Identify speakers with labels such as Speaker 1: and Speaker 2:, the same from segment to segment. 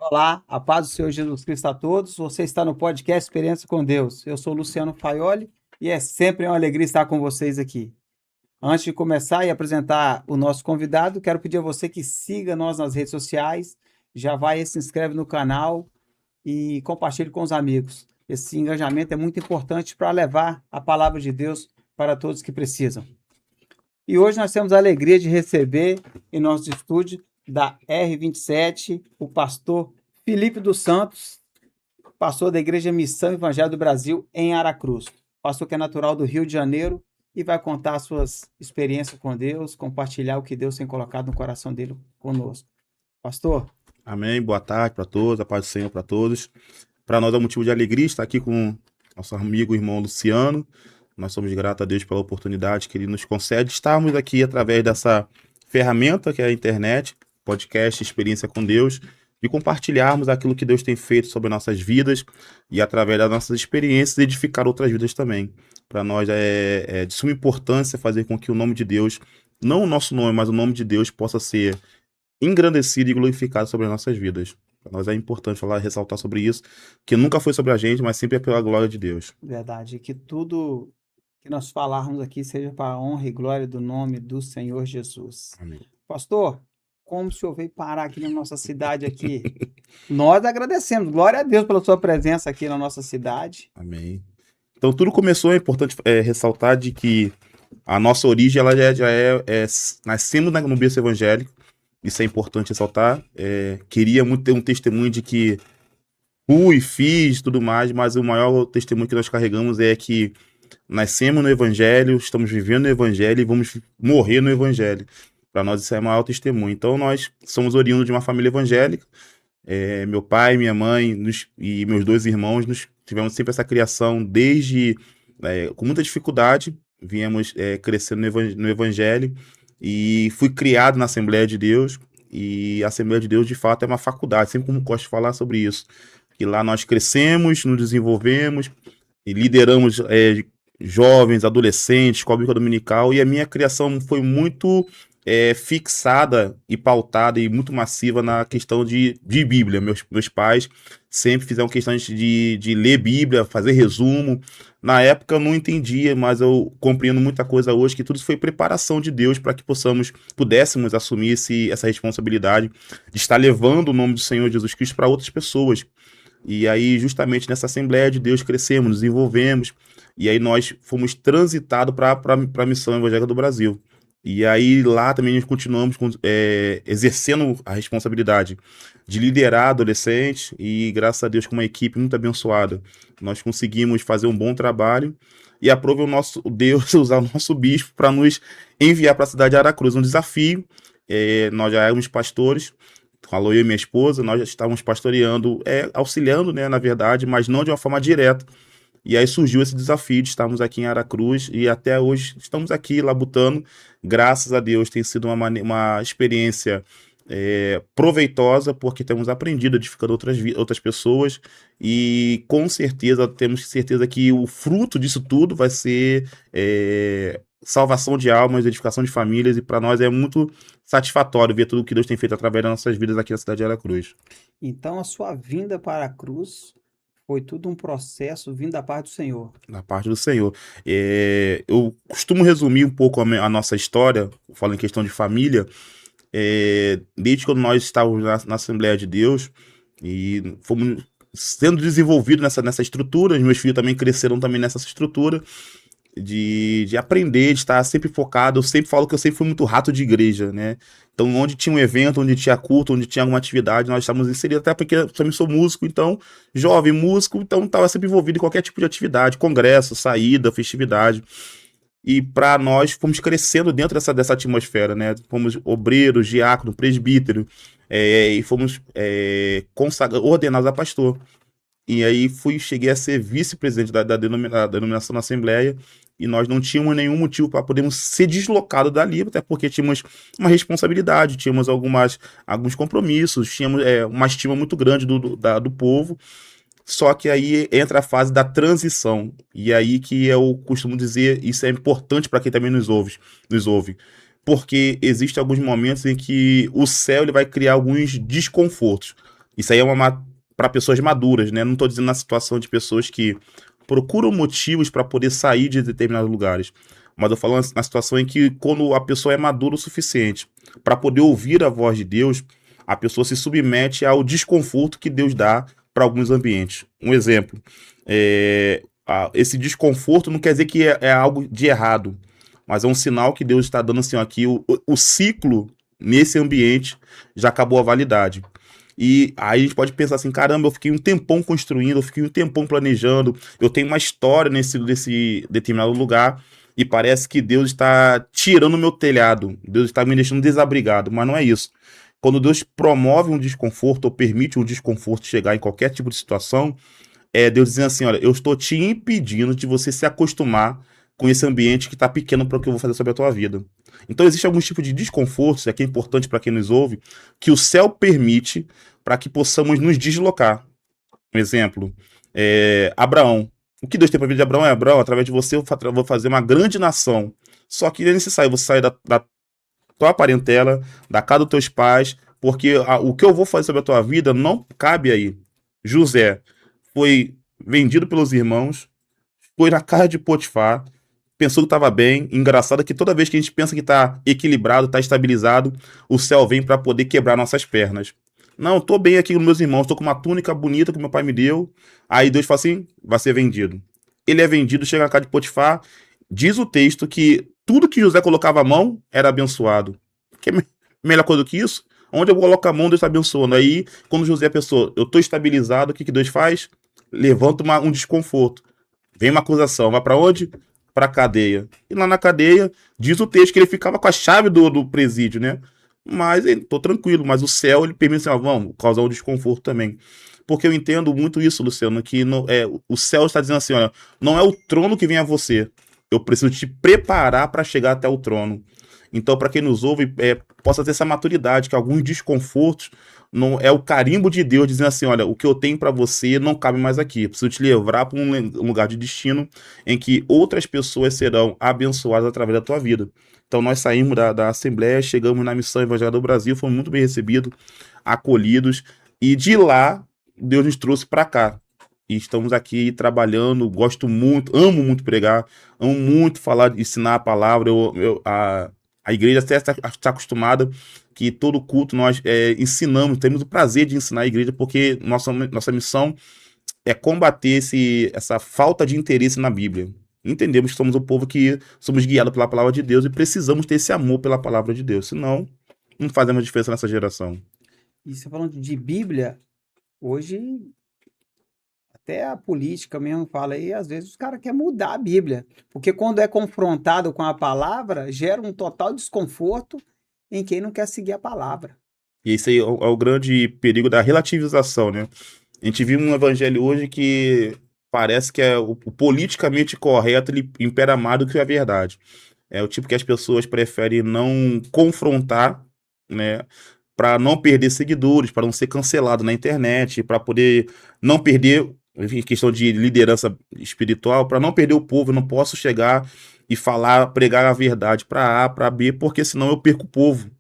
Speaker 1: Olá, a paz do Senhor Jesus Cristo a todos. Você está no podcast Experiência com Deus. Eu sou Luciano Faioli e é sempre uma alegria estar com vocês aqui. Antes de começar e apresentar o nosso convidado, quero pedir a você que siga nós nas redes sociais, já vai e se inscreve no canal e compartilhe com os amigos. Esse engajamento é muito importante para levar a palavra de Deus para todos que precisam. E hoje nós temos a alegria de receber em nosso estúdio da R27 o pastor Felipe dos Santos, pastor da Igreja Missão Evangelho do Brasil em Aracruz. Pastor que é natural do Rio de Janeiro e vai contar suas experiências com Deus, compartilhar o que Deus tem colocado no coração dele conosco. Pastor.
Speaker 2: Amém. Boa tarde para todos, a paz do Senhor para todos. Para nós é um motivo de alegria estar aqui com nosso amigo e irmão Luciano. Nós somos gratos a Deus pela oportunidade que Ele nos concede estarmos aqui através dessa ferramenta que é a internet, podcast Experiência com Deus, de compartilharmos aquilo que Deus tem feito sobre nossas vidas e através das nossas experiências edificar outras vidas também. Para nós é de suma importância fazer com que o nome de Deus, não o nosso nome, mas o nome de Deus possa ser engrandecido e glorificado sobre as nossas vidas. Para nós é importante falar, ressaltar sobre isso, que nunca foi sobre a gente, mas sempre é pela glória de Deus.
Speaker 1: Verdade, que tudo que nós falarmos aqui seja para a honra e glória do nome do Senhor Jesus.
Speaker 2: Amém.
Speaker 1: Pastor, como o senhor veio parar aqui na nossa cidade aqui? Nós agradecemos, glória a Deus pela sua presença aqui na nossa cidade.
Speaker 2: Amém. Então tudo começou, é importante ressaltar de que a nossa origem ela nascemos no berço evangélico. Isso é importante ressaltar. Queria muito ter um testemunho de que fui, fiz, tudo mais, mas o maior testemunho que nós carregamos é que nascemos no Evangelho, estamos vivendo no Evangelho e vamos morrer no Evangelho. Para nós isso é o maior testemunho. Então nós somos oriundos de uma família evangélica. Meu pai, minha mãe e meus dois irmãos, tivemos sempre essa criação desde com muita dificuldade. Viemos crescendo no Evangelho. E fui criado na Assembleia de Deus, e a Assembleia de Deus, de fato, é uma faculdade, sempre como gosto de falar sobre isso. E lá nós crescemos, nos desenvolvemos, e lideramos jovens, adolescentes, escola bíblica dominical, e a minha criação foi muito fixada e pautada e muito massiva na questão de Bíblia. Meus pais sempre fizeram questão de ler Bíblia, fazer resumo. Na época eu não entendia, mas eu compreendo muita coisa hoje, que tudo isso foi preparação de Deus para que pudéssemos assumir essa responsabilidade de estar levando o nome do Senhor Jesus Cristo para outras pessoas. E aí, justamente nessa Assembleia de Deus, crescemos, nos desenvolvemos, e aí nós fomos transitados para a Missão Evangélica do Brasil. E aí lá também nós continuamos exercendo a responsabilidade de liderar adolescentes, e graças a Deus com uma equipe muito abençoada, nós conseguimos fazer um bom trabalho e aprove o Deus usar o nosso bispo para nos enviar para a cidade de Aracruz, um desafio. Nós já éramos pastores, falou eu e minha esposa, nós já estávamos pastoreando, auxiliando, né, na verdade, mas não de uma forma direta. E aí surgiu esse desafio de estarmos aqui em Aracruz, e até hoje estamos aqui labutando. Graças a Deus tem sido uma experiência proveitosa, porque temos aprendido edificando outras pessoas, e com certeza temos certeza que o fruto disso tudo vai ser salvação de almas, edificação de famílias, e para nós é muito satisfatório ver tudo que Deus tem feito através das nossas vidas aqui na cidade de Aracruz.
Speaker 1: Então a sua vinda para a cruz foi tudo um processo vindo da parte do Senhor.
Speaker 2: Da parte do Senhor. Eu costumo resumir um pouco a nossa história, falando em questão de família, desde quando nós estávamos na Assembleia de Deus e fomos sendo desenvolvidos nessa estrutura. Meus filhos também cresceram também nessa estrutura de aprender, de estar sempre focado. Eu sempre falo que eu sempre fui muito rato de igreja, né? Então, onde tinha um evento, onde tinha culto, onde tinha alguma atividade, nós estávamos inseridos, até porque eu também sou músico, então, jovem músico, então estava sempre envolvido em qualquer tipo de atividade, congresso, saída, festividade. E para nós, fomos crescendo dentro dessa atmosfera, né? Fomos obreiros, diácono, presbítero, e fomos ordenados a pastor. E aí cheguei a ser vice-presidente da denominação da Assembleia, e nós não tínhamos nenhum motivo para podermos ser deslocados dali, até porque tínhamos uma responsabilidade, tínhamos alguns compromissos, tínhamos uma estima muito grande do povo. Só que aí entra a fase da transição, e aí que eu costumo dizer, isso é importante para quem também nos ouve, porque existem alguns momentos em que o céu ele vai criar alguns desconfortos. Isso aí é para pessoas maduras, né? Não estou dizendo na situação de pessoas que procuram motivos para poder sair de determinados lugares. Mas eu falo na situação em que, quando a pessoa é madura o suficiente para poder ouvir a voz de Deus, a pessoa se submete ao desconforto que Deus dá para alguns ambientes. Um exemplo, esse desconforto não quer dizer que é algo de errado, mas é um sinal que Deus está dando assim, ó, que o ciclo nesse ambiente já acabou a validade. E aí a gente pode pensar assim, caramba, eu fiquei um tempão construindo, eu fiquei um tempão planejando, eu tenho uma história nesse determinado lugar, e parece que Deus está tirando o meu telhado, Deus está me deixando desabrigado, mas não é isso. Quando Deus promove um desconforto ou permite um desconforto chegar em qualquer tipo de situação, é Deus dizendo assim, olha, eu estou te impedindo de você se acostumar com esse ambiente que está pequeno para o que eu vou fazer sobre a tua vida. Então existe alguns tipos de desconfortos, é que é importante para quem nos ouve, que o céu permite para que possamos nos deslocar. Um exemplo, Abraão. O que Deus tem para a vida de Abraão é: Abraão, através de você eu vou fazer uma grande nação. Só que é necessário você sair da tua parentela, da casa dos teus pais, porque o que eu vou fazer sobre a tua vida não cabe aí. José foi vendido pelos irmãos, foi na casa de Potifar, pensou que estava bem. Engraçado que toda vez que a gente pensa que está equilibrado, está estabilizado, o céu vem para poder quebrar nossas pernas. Não, tô bem aqui com meus irmãos, tô com uma túnica bonita que meu pai me deu. Aí Deus fala assim: vai ser vendido. Ele é vendido, chega na casa de Potifar. Diz o texto que tudo que José colocava a mão era abençoado. Que melhor coisa do que isso? Onde eu coloco a mão, Deus está abençoando. Aí, quando José pensou, eu tô estabilizado, o que Deus faz? Levanta um desconforto. Vem uma acusação, vai para onde? Para cadeia. E lá na cadeia, diz o texto que ele ficava com a chave do presídio, né? Mas tô tranquilo, mas o céu ele permite assim, ó, vamos causar um desconforto também. Porque eu entendo muito isso, Luciano, que o céu está dizendo assim, olha, não é o trono que vem a você. Eu preciso te preparar para chegar até o trono. Então, para quem nos ouve, possa ter essa maturidade, que alguns desconfortos não é o carimbo de Deus dizendo assim, olha, o que eu tenho para você não cabe mais aqui. Eu preciso te levar para um lugar de destino em que outras pessoas serão abençoadas através da tua vida. Então, nós saímos da Assembleia, chegamos na Missão Evangélica do Brasil, fomos muito bem recebidos, acolhidos, e de lá, Deus nos trouxe para cá. E estamos aqui trabalhando, gosto muito, amo muito pregar, amo muito falar, ensinar a palavra. A igreja até está acostumada que todo culto nós ensinamos, temos o prazer de ensinar a igreja, porque nossa missão é combater essa falta de interesse na Bíblia. Entendemos que somos um povo que somos guiados pela palavra de Deus e precisamos ter esse amor pela palavra de Deus, senão não fazemos diferença nessa geração.
Speaker 1: E você falando de Bíblia, hoje até a política mesmo fala aí, às vezes os caras querem mudar a Bíblia, porque quando é confrontado com a palavra, gera um total desconforto em quem não quer seguir a palavra.
Speaker 2: E esse aí é o grande perigo da relativização, né? A gente vive um evangelho hoje que parece que o politicamente correto, ele impera mais do que a verdade. É o tipo que as pessoas preferem não confrontar, né? Para não perder seguidores, para não ser cancelado na internet, para poder não perder, enfim, questão de liderança espiritual, para não perder o povo. Eu não posso chegar e pregar a verdade para A, para B, porque senão eu perco o povo.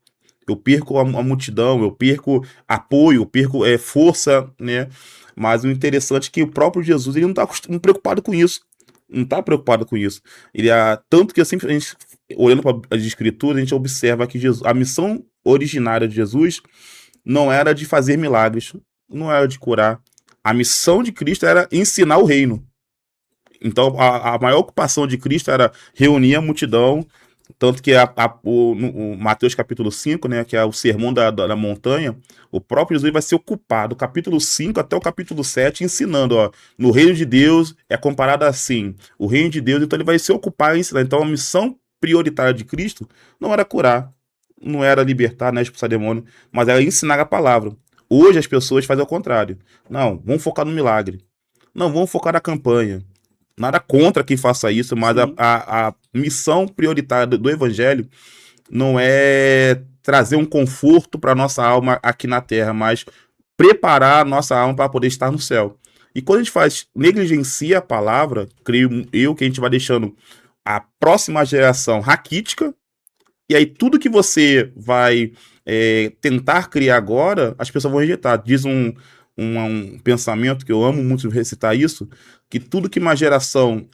Speaker 2: Eu perco a multidão, eu perco apoio, eu perco força, né? Mas o interessante é que o próprio Jesus ele não está preocupado com isso. Não está preocupado com isso. Tanto que a gente, olhando para as escrituras, a gente observa que a missão originária de Jesus não era de fazer milagres, não era de curar. A missão de Cristo era ensinar o reino. Então, a maior ocupação de Cristo era reunir a multidão. Tanto que o Mateus capítulo 5, né, que é o sermão da montanha, o próprio Jesus vai ser ocupado, do capítulo 5 até o capítulo 7, ensinando, ó, no reino de Deus é comparado assim, o reino de Deus, então ele vai se ocupar em ensinar. Então a missão prioritária de Cristo não era curar, não era libertar, né, expulsar demônio, mas era ensinar a palavra. Hoje as pessoas fazem o contrário. Não, vamos focar no milagre. Não, vamos focar na campanha. Nada contra quem faça isso, mas a missão prioritária do evangelho não é trazer um conforto para nossa alma aqui na terra, mas preparar a nossa alma para poder estar no céu. E quando a gente negligencia a palavra, creio eu que a gente vai deixando a próxima geração raquítica, e aí tudo que você vai tentar criar agora, as pessoas vão rejeitar. Diz um pensamento que eu amo muito recitar isso, que tudo que uma geração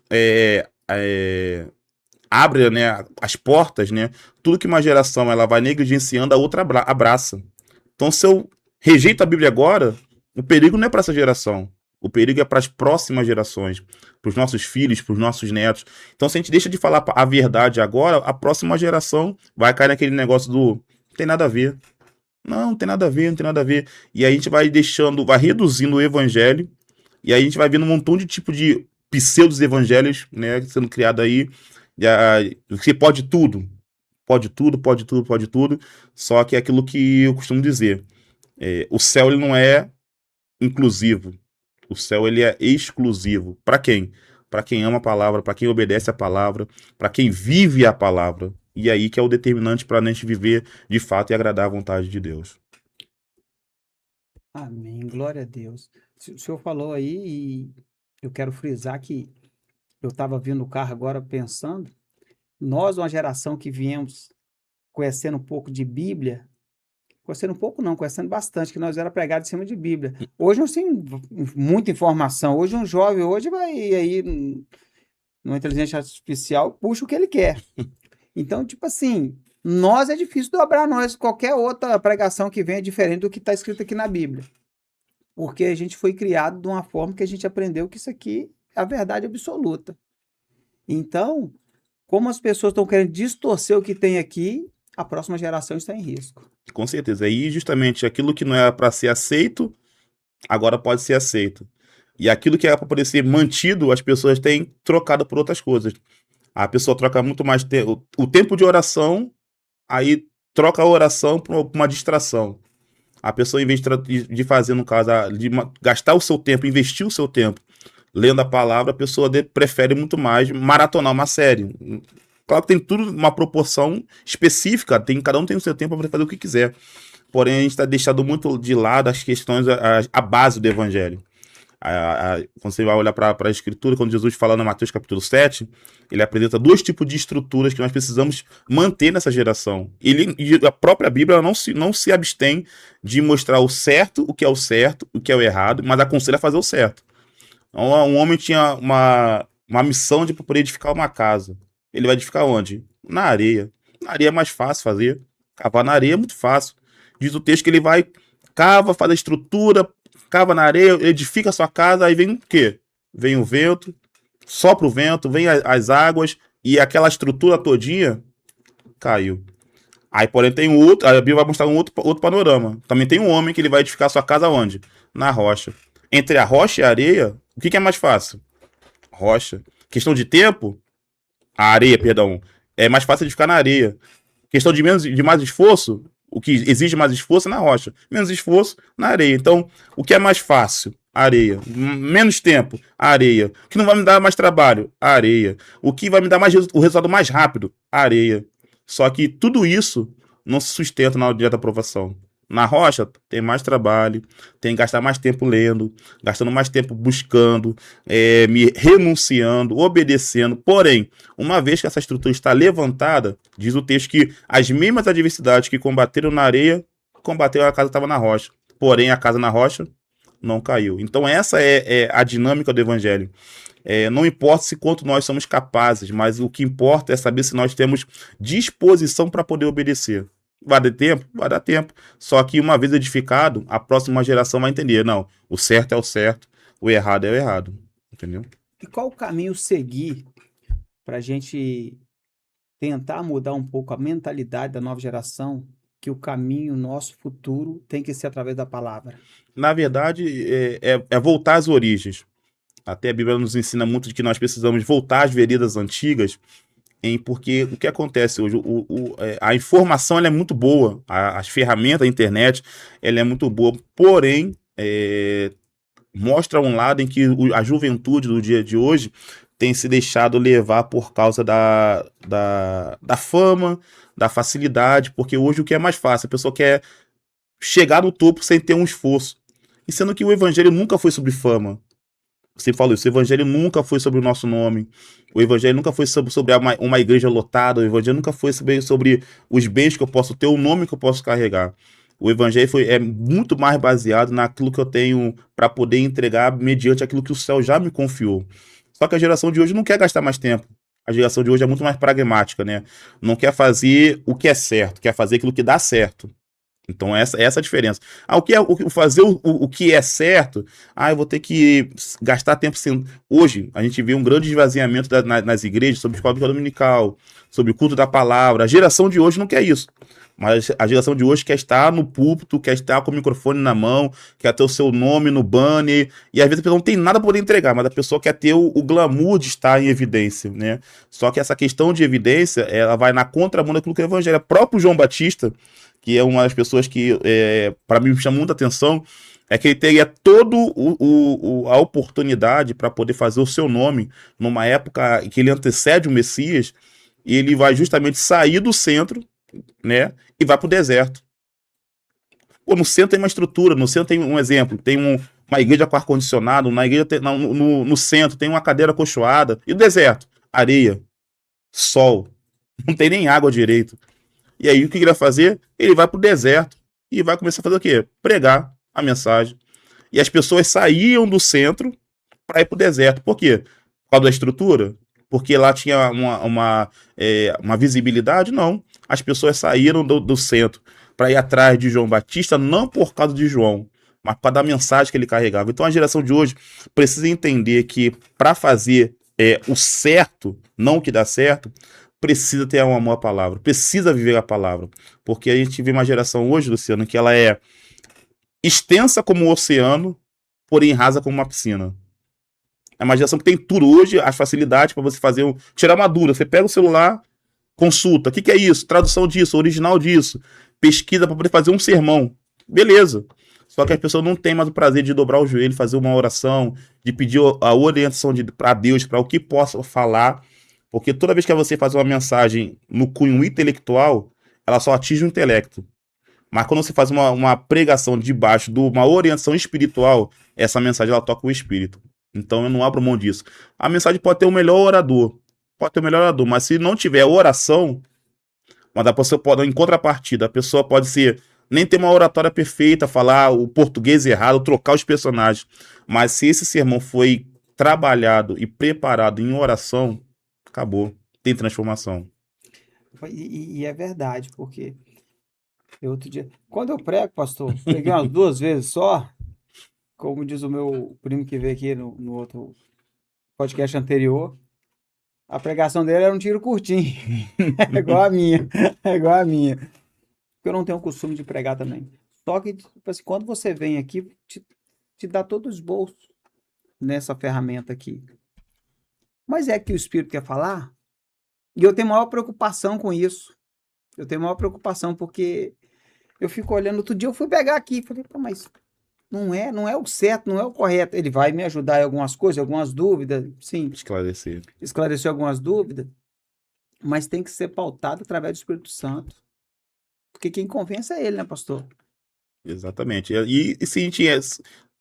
Speaker 2: abre, né, as portas, né, tudo que uma geração ela vai negligenciando, a outra abraça. Então, se eu rejeito a Bíblia agora, o perigo não é para essa geração. O perigo é para as próximas gerações, para os nossos filhos, para os nossos netos. Então, se a gente deixa de falar a verdade agora, a próxima geração vai cair naquele negócio do não tem nada a ver. Não tem nada a ver, não tem nada a ver. E aí a gente vai deixando, vai reduzindo o evangelho, e aí a gente vai vendo um montão de tipo de pseudos evangelhos, né, sendo criado aí. Você pode tudo. Pode tudo, pode tudo, pode tudo. Só que é aquilo que eu costumo dizer. O céu ele não é inclusivo. O céu ele é exclusivo. Para quem? Para quem ama a palavra, para quem obedece a palavra, para quem vive a palavra. E aí que é o determinante para a gente viver de fato e agradar a vontade de Deus.
Speaker 1: Amém. Glória a Deus. O senhor falou aí e eu quero frisar que eu estava vindo no carro agora pensando, nós, uma geração que viemos conhecendo um pouco de Bíblia, conhecendo um pouco não, conhecendo bastante, que nós era pregado em cima de Bíblia. Hoje nós temos muita informação. Hoje um jovem hoje vai aí numa inteligência artificial, puxa o que ele quer. Então, tipo assim, nós é difícil dobrar nós. Qualquer outra pregação que venha é diferente do que está escrito aqui na Bíblia. Porque a gente foi criado de uma forma que a gente aprendeu que isso aqui é a verdade absoluta. Então, como as pessoas estão querendo distorcer o que tem aqui, a próxima geração está em risco.
Speaker 2: Com certeza. E justamente aquilo que não é para ser aceito, agora pode ser aceito. E aquilo que é para poder ser mantido, as pessoas têm trocado por outras coisas. A pessoa troca muito mais o tempo de oração, aí troca a oração por uma distração. A pessoa, em vez de fazer, no caso, de gastar o seu tempo, investir o seu tempo lendo a palavra, a pessoa prefere muito mais maratonar uma série. Claro que tem tudo uma proporção específica, cada um tem o seu tempo para fazer o que quiser. Porém, a gente está deixando muito de lado as questões, a base do evangelho. Quando você vai olhar para a escritura, quando Jesus fala no Mateus capítulo 7, ele apresenta dois tipos de estruturas que nós precisamos manter nessa geração. A própria Bíblia não se abstém de mostrar o certo, o que é o errado, mas aconselha a fazer o certo. Então, um homem tinha uma missão de poder edificar uma casa. Ele vai edificar onde? Na areia. Na areia é mais fácil fazer. Cavar na areia é muito fácil. Diz o texto que ele vai, cava, faz a estrutura, cava na areia, edifica a sua casa, aí vem o quê? Vem o vento, sopra o vento, vem as águas, e aquela estrutura todinha caiu. Aí, porém, tem outro, a Bíblia vai mostrar um outro panorama. Também tem um homem que ele vai edificar a sua casa onde? Na rocha. Entre a rocha e a areia, o que é mais fácil? Rocha. Questão de tempo? A areia, perdão. É mais fácil edificar na areia. Questão de mais esforço? O que exige mais esforço é na rocha. Menos esforço, na areia. Então, o que é mais fácil? A areia. Menos tempo? A areia. O que não vai me dar mais trabalho? A areia. O que vai me dar o resultado mais rápido? A areia. Só que tudo isso não se sustenta na hora da aprovação. Na rocha, tem mais trabalho, tem que gastar mais tempo lendo, gastando mais tempo buscando, me renunciando, obedecendo. Porém, uma vez que essa estrutura está levantada, diz o texto que as mesmas adversidades que combateram na areia, combateram a casa que estava na rocha. Porém, a casa na rocha não caiu. Então, essa é a dinâmica do evangelho. Não importa se quanto nós somos capazes, mas o que importa é saber se nós temos disposição para poder obedecer. Vai dar tempo? Vai dar tempo. Só que uma vez edificado, a próxima geração vai entender. Não, o certo é o certo, o errado é o errado. Entendeu?
Speaker 1: E qual o caminho seguir para a gente tentar mudar um pouco a mentalidade da nova geração, que o caminho, nosso futuro, tem que ser através da palavra?
Speaker 2: Na verdade, é voltar às origens. Até a Bíblia nos ensina muito de que nós precisamos voltar às veredas antigas, porque o que acontece hoje, a informação ela é muito boa, as ferramentas, a internet, ela é muito boa, porém, mostra um lado em que a juventude do dia de hoje tem se deixado levar por causa da fama, da facilidade, porque hoje o que é mais fácil, a pessoa quer chegar no topo sem ter um esforço, e sendo que o evangelho nunca foi sobre fama. Você falou isso, o evangelho nunca foi sobre o nosso nome, o evangelho nunca foi sobre uma igreja lotada, o evangelho nunca foi sobre os bens que eu posso ter, o nome que eu posso carregar. O evangelho é muito mais baseado naquilo que eu tenho para poder entregar mediante aquilo que o céu já me confiou. Só que a geração de hoje não quer gastar mais tempo. A geração de hoje é muito mais pragmática, né? Não quer fazer o que é certo, quer fazer aquilo que dá certo. Então, essa é a diferença. Fazer o que é certo, eu vou ter que gastar tempo sem. Hoje, a gente vê um grande esvaziamento nas igrejas sobre escola dominical, sobre o culto da palavra. A geração de hoje não quer isso. Mas a geração de hoje quer estar no púlpito, quer estar com o microfone na mão, quer ter o seu nome no banner, e às vezes a pessoa não tem nada para poder entregar, mas a pessoa quer ter o glamour de estar em evidência, né? Só que essa questão de evidência, ela vai na contramão daquilo que é o evangelho. O próprio João Batista, que é uma das pessoas que, para mim, me chama muita atenção, é que ele teria toda a oportunidade para poder fazer o seu nome numa época que ele antecede o Messias, e ele vai justamente sair do centro, né, e vai para o deserto. Pô, no centro tem uma estrutura, no centro tem um exemplo, tem uma igreja com ar-condicionado, no centro tem uma cadeira acolchoada, e o deserto? Areia, sol, não tem nem água direito. E aí o que ele vai fazer? Ele vai pro deserto e vai começar a fazer o quê? Pregar a mensagem. E as pessoas saíam do centro para ir pro deserto. Por quê? Por causa da estrutura? Porque lá tinha uma visibilidade? Não. As pessoas saíram do centro para ir atrás de João Batista, não por causa de João, mas por causa da mensagem que ele carregava. Então a geração de hoje precisa entender que para fazer o certo, não o que dá certo, precisa ter um amor à palavra, precisa viver a palavra. Porque a gente vê uma geração hoje, Luciano, que ela é extensa como o oceano, porém rasa como uma piscina. É uma geração que tem tudo hoje, as facilidades para você fazer, tirar uma dúvida. Você pega o celular, consulta, o que é isso? Tradução disso, original disso. Pesquisa para poder fazer um sermão. Beleza. Só que as pessoas não têm mais o prazer de dobrar o joelho, fazer uma oração, de pedir a orientação para Deus, para o que possa falar. Porque toda vez que você faz uma mensagem no cunho intelectual, ela só atinge o intelecto. Mas quando você faz uma pregação debaixo de uma orientação espiritual, essa mensagem ela toca o espírito. Então eu não abro mão disso. A mensagem pode ter o melhor orador. Mas se não tiver oração, mas a pessoa pode, em contrapartida, a pessoa pode nem ter uma oratória perfeita, falar o português errado, trocar os personagens. Mas se esse sermão foi trabalhado e preparado em oração, acabou. Tem transformação.
Speaker 1: E é verdade, porque outro dia, quando eu prego, pastor, preguei umas 2 vezes só, como diz o meu primo que veio aqui no outro podcast anterior, a pregação dele era um tiro curtinho, é igual a minha, porque eu não tenho o costume de pregar também. Só que, tipo assim, quando você vem aqui, te dá todos os bolsos nessa ferramenta aqui. Mas é que o Espírito quer falar, e eu tenho maior preocupação com isso. Eu tenho maior preocupação porque eu fico olhando. Outro dia eu fui pegar aqui, falei, pô, mas não é o certo, não é o correto. Ele vai me ajudar em algumas coisas, algumas dúvidas, sim. Esclarecer algumas dúvidas, mas tem que ser pautado através do Espírito Santo. Porque quem convence é ele, né, pastor?
Speaker 2: Exatamente. E se a gente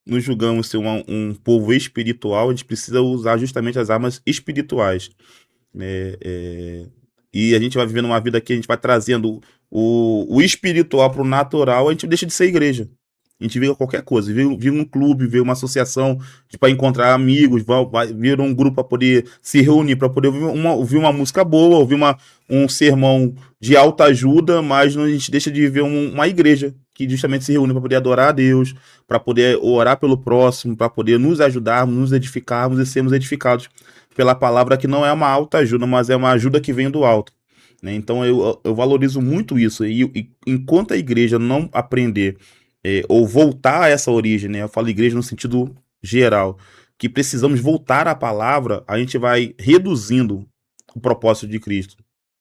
Speaker 2: nos julgamos ser um povo espiritual, a gente precisa usar justamente as armas espirituais. E a gente vai vivendo uma vida que a gente vai trazendo o espiritual para o natural, a gente deixa de ser igreja. A gente vira qualquer coisa, vira um clube, vira uma associação para encontrar amigos, vira um grupo para poder se reunir, para poder ouvir uma música boa, ouvir um sermão de alta ajuda, mas a gente deixa de viver uma igreja que justamente se reúne para poder adorar a Deus, para poder orar pelo próximo, para poder nos ajudarmos, nos edificarmos e sermos edificados pela palavra, que não é uma alta ajuda, mas é uma ajuda que vem do alto. Né? Então eu valorizo muito isso. E enquanto a igreja não aprender ou voltar a essa origem, né? Eu falo igreja no sentido geral, que precisamos voltar à palavra, a gente vai reduzindo o propósito de Cristo.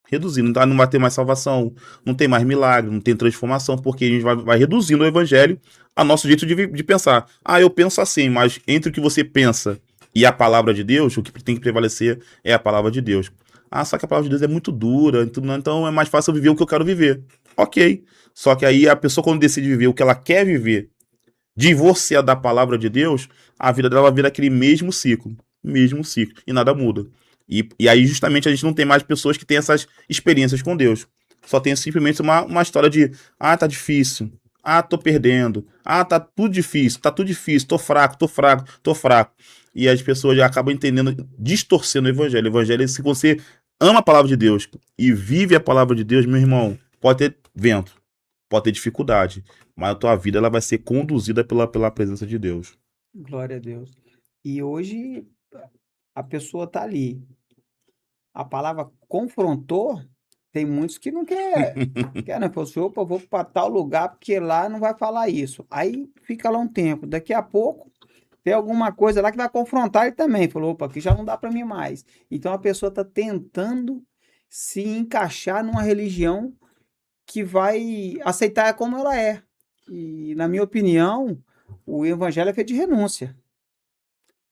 Speaker 2: Reduzindo, então não vai ter mais salvação, não tem mais milagre, não tem transformação, porque a gente vai reduzindo o evangelho a nosso jeito de pensar. Eu penso assim, mas entre o que você pensa e a palavra de Deus, o que tem que prevalecer é a palavra de Deus. Só que a palavra de Deus é muito dura, então é mais fácil eu viver o que eu quero viver. Ok. Só que aí a pessoa, quando decide viver o que ela quer viver, divorciar da palavra de Deus, a vida dela vai virar aquele mesmo ciclo, e nada muda. E aí, justamente, a gente não tem mais pessoas que têm essas experiências com Deus. Só tem simplesmente uma história de, tá difícil, tô perdendo, tá tudo difícil, tô fraco, tô fraco, tô fraco. E as pessoas já acabam entendendo, distorcendo o evangelho. O evangelho, se você ama a palavra de Deus e vive a palavra de Deus, meu irmão, pode ter vento, pode ter dificuldade, mas a tua vida ela vai ser conduzida pela presença de Deus.
Speaker 1: Glória a Deus. E hoje a pessoa tá ali. A palavra confrontou, tem muitos que não quer, né? Falou assim, opa, eu vou para tal lugar porque lá não vai falar isso. Aí fica lá um tempo. Daqui a pouco tem alguma coisa lá que vai confrontar ele também. Falou, opa, aqui já não dá para mim mais. Então a pessoa está tentando se encaixar numa religião que vai aceitar como ela é. E, na minha opinião, o evangelho é feito de renúncia.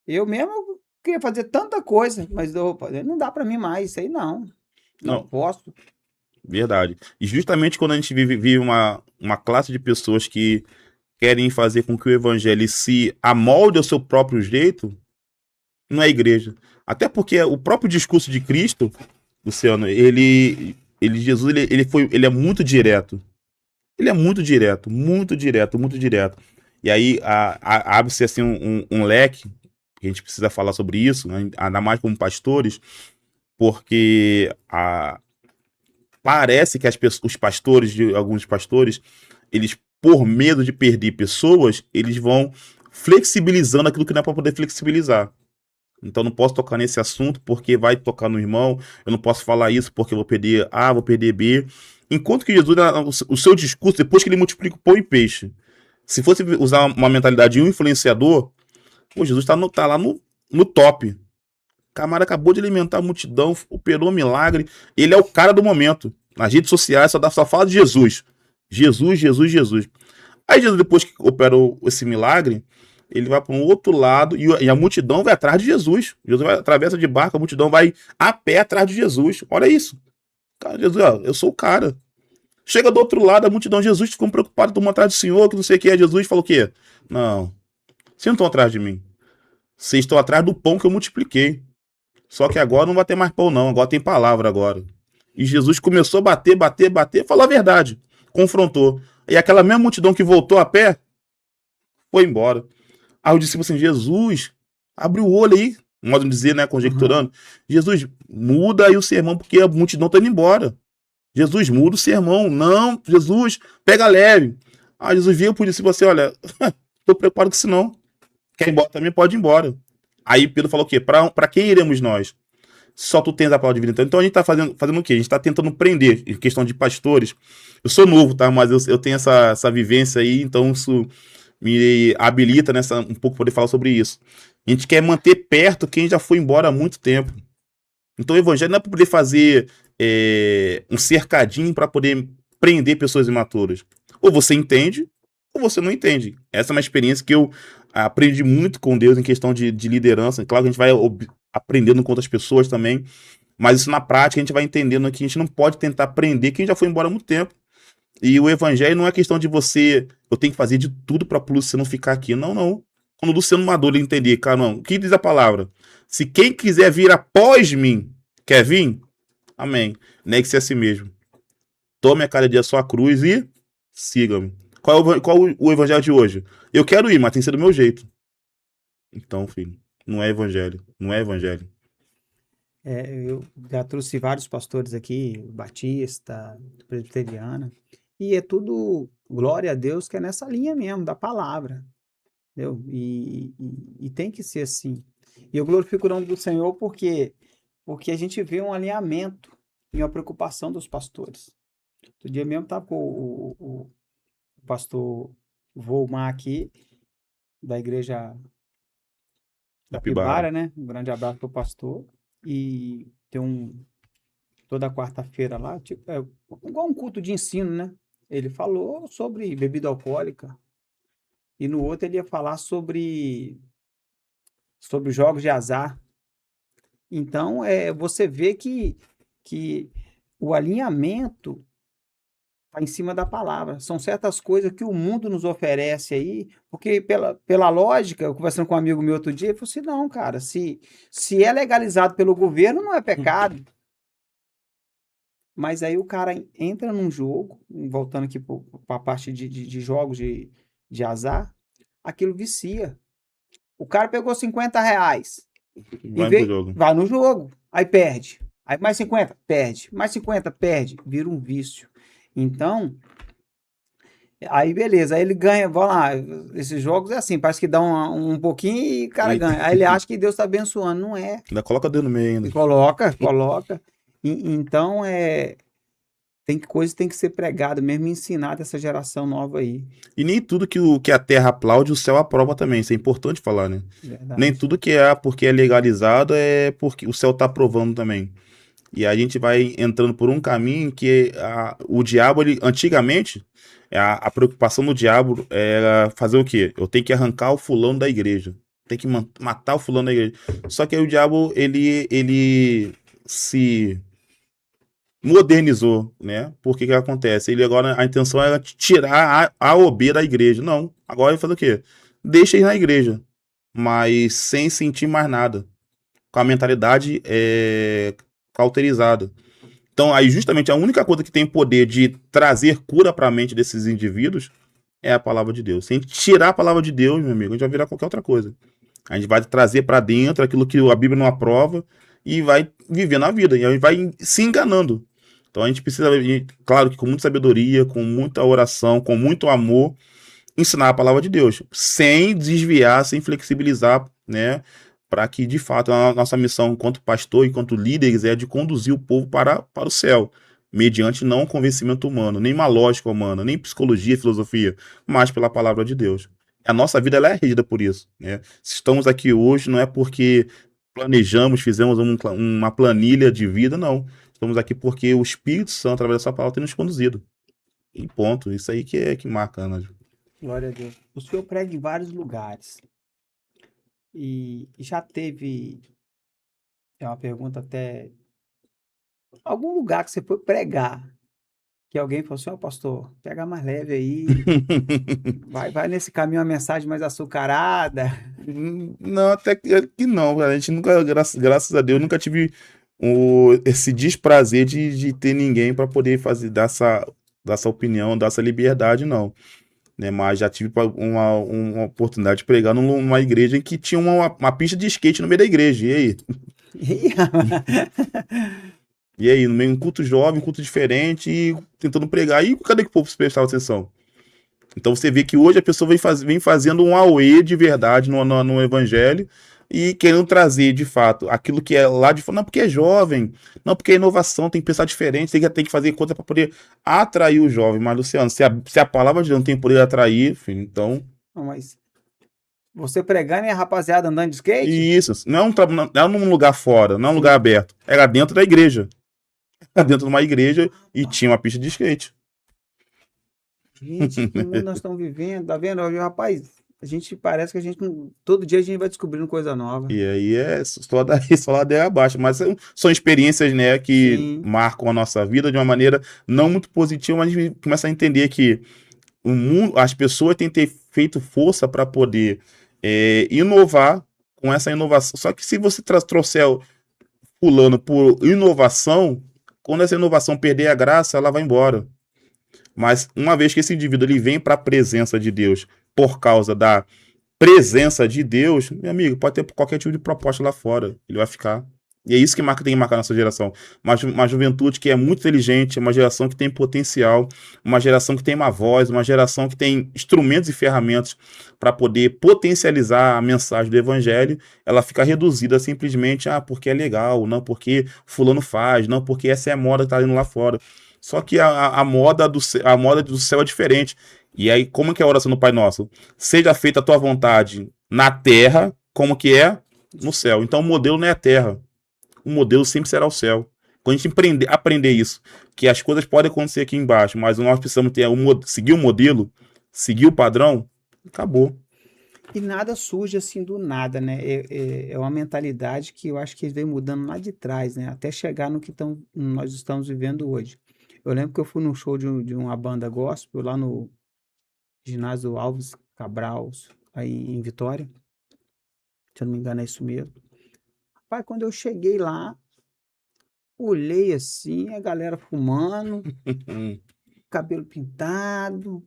Speaker 1: Eu mesmo queria fazer tanta coisa, mas opa, não dá para mim mais, isso aí não. Não
Speaker 2: Não,
Speaker 1: posso.
Speaker 2: verdade. E justamente quando a gente vive uma classe de pessoas que querem fazer com que o evangelho se amolde ao seu próprio jeito, não é igreja. Até porque o próprio discurso de Cristo, Luciano, Jesus, ele é muito direto. Ele é muito direto, muito direto, muito direto. E aí abre-se assim um leque, que a gente precisa falar sobre isso, né, ainda mais como pastores, porque parece que os pastores, alguns pastores, eles, por medo de perder pessoas, eles vão flexibilizando aquilo que não é para poder flexibilizar. Então não posso tocar nesse assunto porque vai tocar no irmão, eu não posso falar isso porque eu vou perder A, vou perder B. Enquanto que Jesus, o seu discurso, depois que ele multiplica o pão e peixe, se fosse usar uma mentalidade de um influenciador, pô, Jesus tá lá no top. O camarada acabou de alimentar a multidão, operou um milagre. Ele é o cara do momento. Nas redes sociais só fala de Jesus. Jesus, Jesus, Jesus. Aí Jesus, depois que operou esse milagre, ele vai para um outro lado e a multidão vai atrás de Jesus. Jesus atravessa de barco, a multidão vai a pé atrás de Jesus. Olha isso. Cara, Jesus, ó, eu sou o cara. Chega do outro lado, a multidão, Jesus ficou preocupado, tomou atrás do Senhor, que não sei o que é. Jesus falou o quê? Não, vocês não estão atrás de mim. Vocês estão atrás do pão que eu multipliquei. Só que agora não vai ter mais pão, não. Agora tem palavra agora. E Jesus começou a bater, bater, bater, falou a verdade. Confrontou. E aquela mesma multidão que voltou a pé, foi embora. Aí o discípulo assim, Jesus, abre o olho aí, modo de dizer, né, conjecturando. Jesus, muda aí o sermão, porque a multidão tá indo embora. Jesus, muda o sermão. Não, Jesus, pega leve. Aí Jesus veio pro discípulo assim, olha, tô preocupado com isso não. Quer ir embora também? Pode ir embora. Aí Pedro falou o quê? Pra quem iremos nós? Só tu tens a palavra de vida. Então a gente tá fazendo o quê? A gente tá tentando prender, em questão de pastores. Eu sou novo, tá? Mas eu tenho essa vivência aí, então isso me habilita nessa um pouco poder falar sobre isso. A gente quer manter perto quem já foi embora há muito tempo. Então o evangelho não é para poder fazer um cercadinho para poder prender pessoas imaturas. Ou você entende, ou você não entende. Essa é uma experiência que eu aprendi muito com Deus em questão de liderança. Claro que a gente vai aprendendo com outras pessoas também, mas isso na prática a gente vai entendendo que a gente não pode tentar prender quem já foi embora há muito tempo. E o evangelho não é questão de eu tenho que fazer de tudo para o Luciano ficar aqui. Não, não. Quando o Luciano maduro entender, cara, não, o que diz a palavra? Se quem quiser vir após mim, quer vir? Amém. Negue-se a si mesmo. Tome a cada dia a sua cruz e siga-me. Qual o evangelho de hoje? Eu quero ir, mas tem que ser do meu jeito. Então, filho, não é evangelho. Não é evangelho.
Speaker 1: Eu já trouxe vários pastores aqui, batista, presbiteriana, e é tudo glória a Deus que é nessa linha mesmo, da palavra, entendeu? E tem que ser assim. E eu glorifico o nome do Senhor porque a gente vê um alinhamento e uma preocupação dos pastores. Outro dia mesmo estava com o pastor Volmar aqui, da igreja da
Speaker 2: Capibara.
Speaker 1: Pibara, né? Um grande abraço para o pastor. E tem toda quarta-feira lá, tipo, igual um culto de ensino, né? Ele falou sobre bebida alcoólica e no outro ele ia falar sobre jogos de azar. Então, você vê que o alinhamento Tá em cima da palavra. São certas coisas que o mundo nos oferece aí, porque pela lógica, eu conversando com um amigo meu outro dia, ele falou assim, não, cara, se é legalizado pelo governo, não é pecado. Mas aí o cara entra num jogo, voltando aqui para a parte de jogos de azar, aquilo vicia. O cara pegou R$ 50, em
Speaker 2: Vai pro
Speaker 1: vez,
Speaker 2: jogo.
Speaker 1: vai no jogo, aí perde. Aí mais 50, perde. Mais 50, perde. Vira um vício. Então, aí beleza, aí ele ganha, vamos lá, esses jogos é assim, parece que dá um pouquinho e o cara
Speaker 2: E
Speaker 1: ganha. Aí ele acha que Deus está abençoando, não é.
Speaker 2: ainda coloca o dedo no meio
Speaker 1: E
Speaker 2: ainda.
Speaker 1: coloca. Então, coisa que tem que ser pregada, mesmo ensinada essa geração nova aí.
Speaker 2: E nem tudo que a terra aplaude, o céu aprova também. Isso é importante falar, né? Nem
Speaker 1: Verdade.
Speaker 2: tudo que é porque é legalizado é porque o céu tá aprovando também. E a gente vai entrando por um caminho que o diabo, ele, antigamente, a preocupação do diabo era fazer o quê? Eu tenho que arrancar o fulano da igreja. Tem que matar o fulano da igreja. Só que aí o diabo, ele se modernizou, né? Porque que acontece? Ele agora, a intenção era tirar a OB da igreja. Não. Agora ele faz o quê? Deixa ele na igreja, mas sem sentir mais nada. Com a mentalidade cauterizada. Então, aí, justamente, a única coisa que tem poder de trazer cura para a mente desses indivíduos é a palavra de Deus. Se a gente tirar a palavra de Deus, meu amigo, a gente vai virar qualquer outra coisa. A gente vai trazer para dentro aquilo que a Bíblia não aprova e vai viver na vida. E a gente vai se enganando. Então, a gente precisa, claro que com muita sabedoria, com muita oração, com muito amor, ensinar a palavra de Deus, sem desviar, sem flexibilizar, né? Para que, de fato, a nossa missão enquanto pastor, enquanto líderes, é de conduzir o povo para o céu, mediante não um convencimento humano, nem uma lógica humana, nem psicologia, filosofia, mas pela palavra de Deus. A nossa vida ela é regida por isso, né? Se estamos aqui hoje, não é porque planejamos, fizemos uma planilha de vida, não. Estamos aqui porque o Espírito Santo, através dessa palavra, tem nos conduzido. E ponto. Isso aí que marca, Ana.
Speaker 1: Glória a Deus. O senhor prega em vários lugares. E já teve, é uma pergunta até, algum lugar que você foi pregar, que alguém falou assim, ó, pastor, pega mais leve aí, vai nesse caminho uma mensagem mais açucarada.
Speaker 2: Não, até que não, cara. A gente nunca, graças a Deus, nunca tive esse desprazer de ter ninguém para poder dar essa opinião, dar essa liberdade, não. Né? Mas já tive uma oportunidade de pregar numa igreja em que tinha uma pista de skate no meio da igreja. E aí? E aí, no meio de um culto jovem, um culto diferente, e tentando pregar. E cadê que o povo prestava atenção? Então você vê que hoje a pessoa vem fazendo um auê de verdade no evangelho e querendo trazer, de fato, aquilo que é lá de fora. Não, porque é jovem, não, porque é inovação, tem que pensar diferente, tem que fazer coisa para poder atrair o jovem. Mas, Luciano, se a palavra de Deus não tem poder de atrair, filho, então.
Speaker 1: Não, mas você pregando e a rapaziada andando de skate?
Speaker 2: Isso, não é num lugar fora, não é um lugar
Speaker 1: Sim.
Speaker 2: aberto. Era dentro da igreja. Era dentro de uma igreja e tinha uma pista de skate.
Speaker 1: Gente, que mundo nós estamos vivendo, tá vendo? Rapaz, a gente parece que a gente todo dia a gente vai descobrindo coisa nova.
Speaker 2: E aí só ladeira abaixo, mas são experiências, né, que
Speaker 1: Sim,
Speaker 2: marcam a nossa vida de uma maneira não muito positiva, mas a gente começa a entender que o mundo, as pessoas têm que ter feito força para poder inovar com essa inovação. Só que se você trouxer o fulano por inovação, quando essa inovação perder a graça, ela vai embora. Mas uma vez que esse indivíduo ele vem para a presença de Deus por causa da presença de Deus, meu amigo, pode ter qualquer tipo de proposta lá fora, ele vai ficar. E é isso que tem que marcar nossa geração. Uma juventude que é muito inteligente, uma geração que tem potencial, uma geração que tem uma voz, uma geração que tem instrumentos e ferramentas para poder potencializar a mensagem do evangelho. Ela fica reduzida simplesmente, porque é legal, não porque fulano faz, não porque essa é a moda que está indo lá fora. Só que a moda do céu é diferente. E aí, como que é a oração do Pai Nosso? Seja feita a tua vontade na terra, como que é no céu. Então o modelo não é a terra. O modelo sempre será o céu. Quando a gente aprender isso, que as coisas podem acontecer aqui embaixo, mas nós precisamos seguir o modelo, seguir o padrão, acabou.
Speaker 1: e nada surge assim do nada, né? É uma mentalidade que eu acho que vem mudando lá de trás, né? Até chegar no que nós estamos vivendo hoje. Eu lembro que eu fui num show de uma banda gospel lá no ginásio Alves Cabral, aí em Vitória. Se eu não me engano, é isso mesmo. Rapaz, quando eu cheguei lá, olhei assim, a galera fumando, cabelo pintado,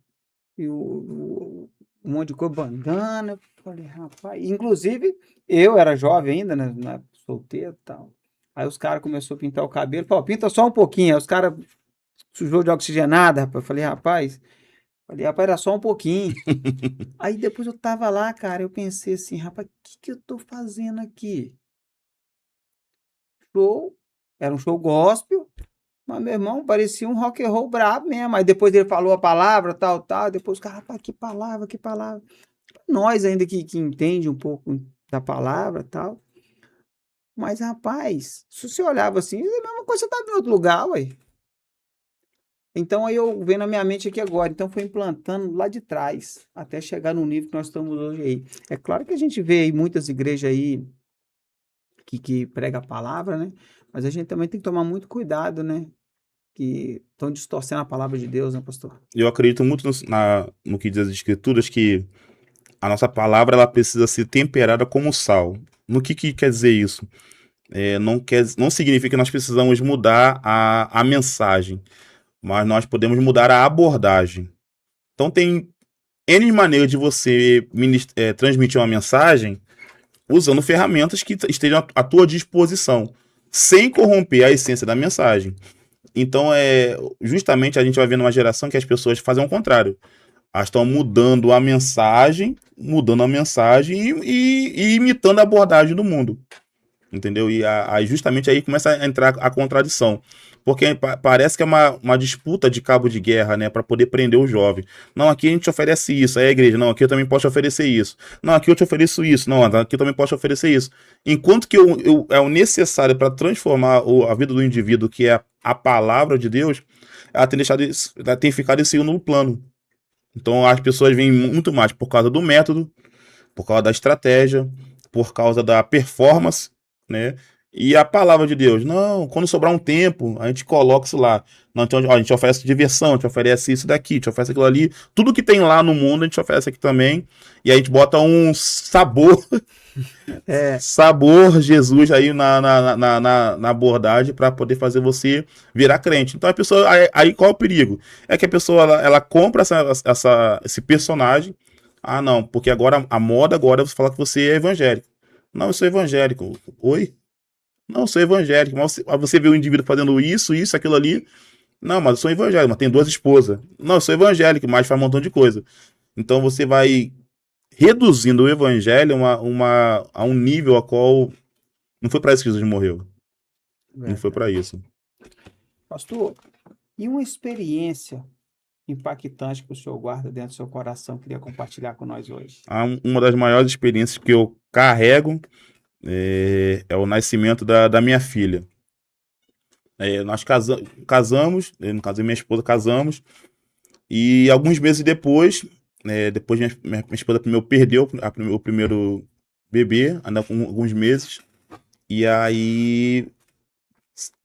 Speaker 1: e um monte de cor bandana. Falei, rapaz, inclusive eu era jovem ainda, né, solteiro e tal. Aí os caras começaram a pintar o cabelo, falou, pinta só um pouquinho. Aí os caras sujou de oxigenada, rapaz. Falei, rapaz, era só um pouquinho. Aí depois eu tava lá, cara, eu pensei assim, rapaz, o que que eu tô fazendo aqui? Show, era um show gospel, mas meu irmão parecia um rock and roll brabo mesmo. Aí depois ele falou a palavra, tal, tal. Depois os caras, rapaz, que palavra, que palavra. Nós ainda que entende um pouco da palavra, tal. Mas, rapaz, se você olhava assim, é a mesma coisa, você tá em outro lugar, ué. Então aí eu venho na minha mente aqui agora. Então foi implantando lá de trás, até chegar no nível que nós estamos hoje aí. É claro que a gente vê aí muitas igrejas aí que prega a palavra, né? Mas a gente também tem que tomar muito cuidado, né? Que estão distorcendo a palavra de Deus, né, pastor?
Speaker 2: Eu acredito muito no que diz as escrituras, que a nossa palavra ela precisa ser temperada como sal. No que quer dizer isso? Não significa que nós precisamos mudar a mensagem, mas nós podemos mudar a abordagem. Então tem N maneiras de você transmitir uma mensagem usando ferramentas que estejam à tua disposição, sem corromper a essência da mensagem. Então, justamente a gente vai vendo uma geração que as pessoas fazem o contrário. Elas estão mudando a mensagem e imitando a abordagem do mundo. Entendeu? E aí justamente aí começa a entrar a contradição. Porque parece que é uma disputa de cabo de guerra, né? Para poder prender o jovem. Não, aqui a gente oferece isso. Aí a igreja, não, aqui eu também posso oferecer isso. Não, aqui eu te ofereço isso. Não, aqui eu também posso oferecer isso. Enquanto que é o necessário para transformar a vida do indivíduo, que é a palavra de Deus, ela tem ficado em segundo plano. Então as pessoas vêm muito mais por causa do método, por causa da estratégia, por causa da performance, né? E a palavra de Deus, não, quando sobrar um tempo, a gente coloca isso lá. Não, então, ó, a gente oferece diversão, a gente oferece isso daqui, a gente oferece aquilo ali. Tudo que tem lá no mundo, a gente oferece aqui também. E a gente bota um sabor, sabor Jesus aí na abordagem para poder fazer você virar crente. Então a pessoa, aí qual é o perigo? É que a pessoa, ela compra esse personagem. Ah, não, porque agora a moda agora é você falar que você é evangélico. Não, eu sou evangélico. Oi? Não, eu sou evangélico. Mas você vê o indivíduo fazendo isso, aquilo ali. Não, mas eu sou evangélico, mas tem duas esposas. Não, eu sou evangélico, mas faz um montão de coisa. Então você vai reduzindo o evangelho a um nível a qual não foi para isso que Jesus morreu. Não foi para isso.
Speaker 1: Pastor, e uma experiência impactante que o senhor guarda dentro do seu coração, queria compartilhar com nós hoje?
Speaker 2: Uma das maiores experiências que eu carrego é o nascimento da minha filha. Nós casamos, no caso, minha esposa casamos, e alguns meses depois, depois minha esposa primeiro perdeu o primeiro bebê, ainda com alguns meses, e aí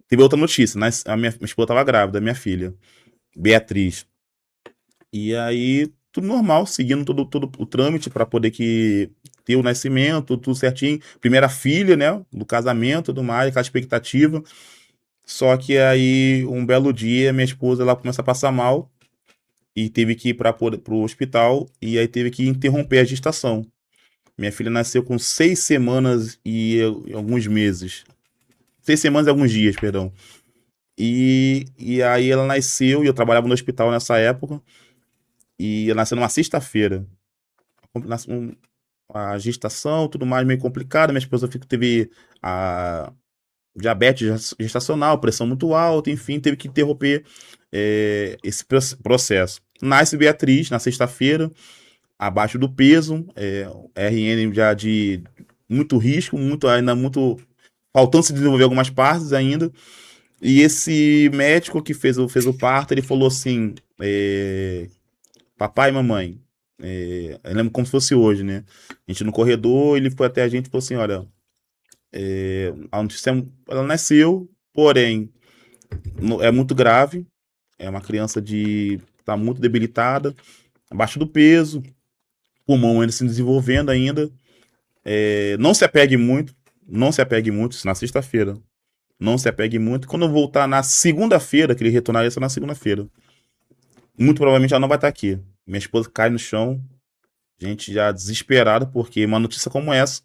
Speaker 2: teve outra notícia, né? A minha esposa estava grávida, minha filha, Beatriz. E aí, tudo normal, seguindo todo o trâmite para poder ter o nascimento, tudo certinho. Primeira filha, né? Do casamento, tudo mais, aquela expectativa. Só que aí, um belo dia, minha esposa ela começa a passar mal e teve que ir para o hospital e aí teve que interromper a gestação. Minha filha nasceu com 6 semanas e alguns meses. 6 semanas e alguns dias, perdão. E aí ela nasceu e eu trabalhava no hospital nessa época. E ela nasceu numa sexta-feira. A gestação, tudo mais meio complicado. Minha esposa teve a diabetes gestacional, pressão muito alta, enfim, teve que interromper esse processo. Nasce Beatriz na sexta-feira, abaixo do peso, RN já de muito risco, ainda muito faltando se desenvolver algumas partes ainda. E esse médico que fez o parto, ele falou assim: papai e mamãe, eu lembro como se fosse hoje, né? A gente no corredor, ele foi até a gente e falou assim: olha, a notícia, ela nasceu, porém, é muito grave. É uma criança tá muito debilitada, abaixo do peso, pulmão ainda se desenvolvendo ainda. Não se apegue muito, não se apegue muito, isso na sexta-feira. Não se apegue muito. Quando eu voltar na segunda-feira, que ele retornaria só na segunda-feira, muito provavelmente ela não vai estar aqui. Minha esposa cai no chão, gente já desesperada, porque uma notícia como essa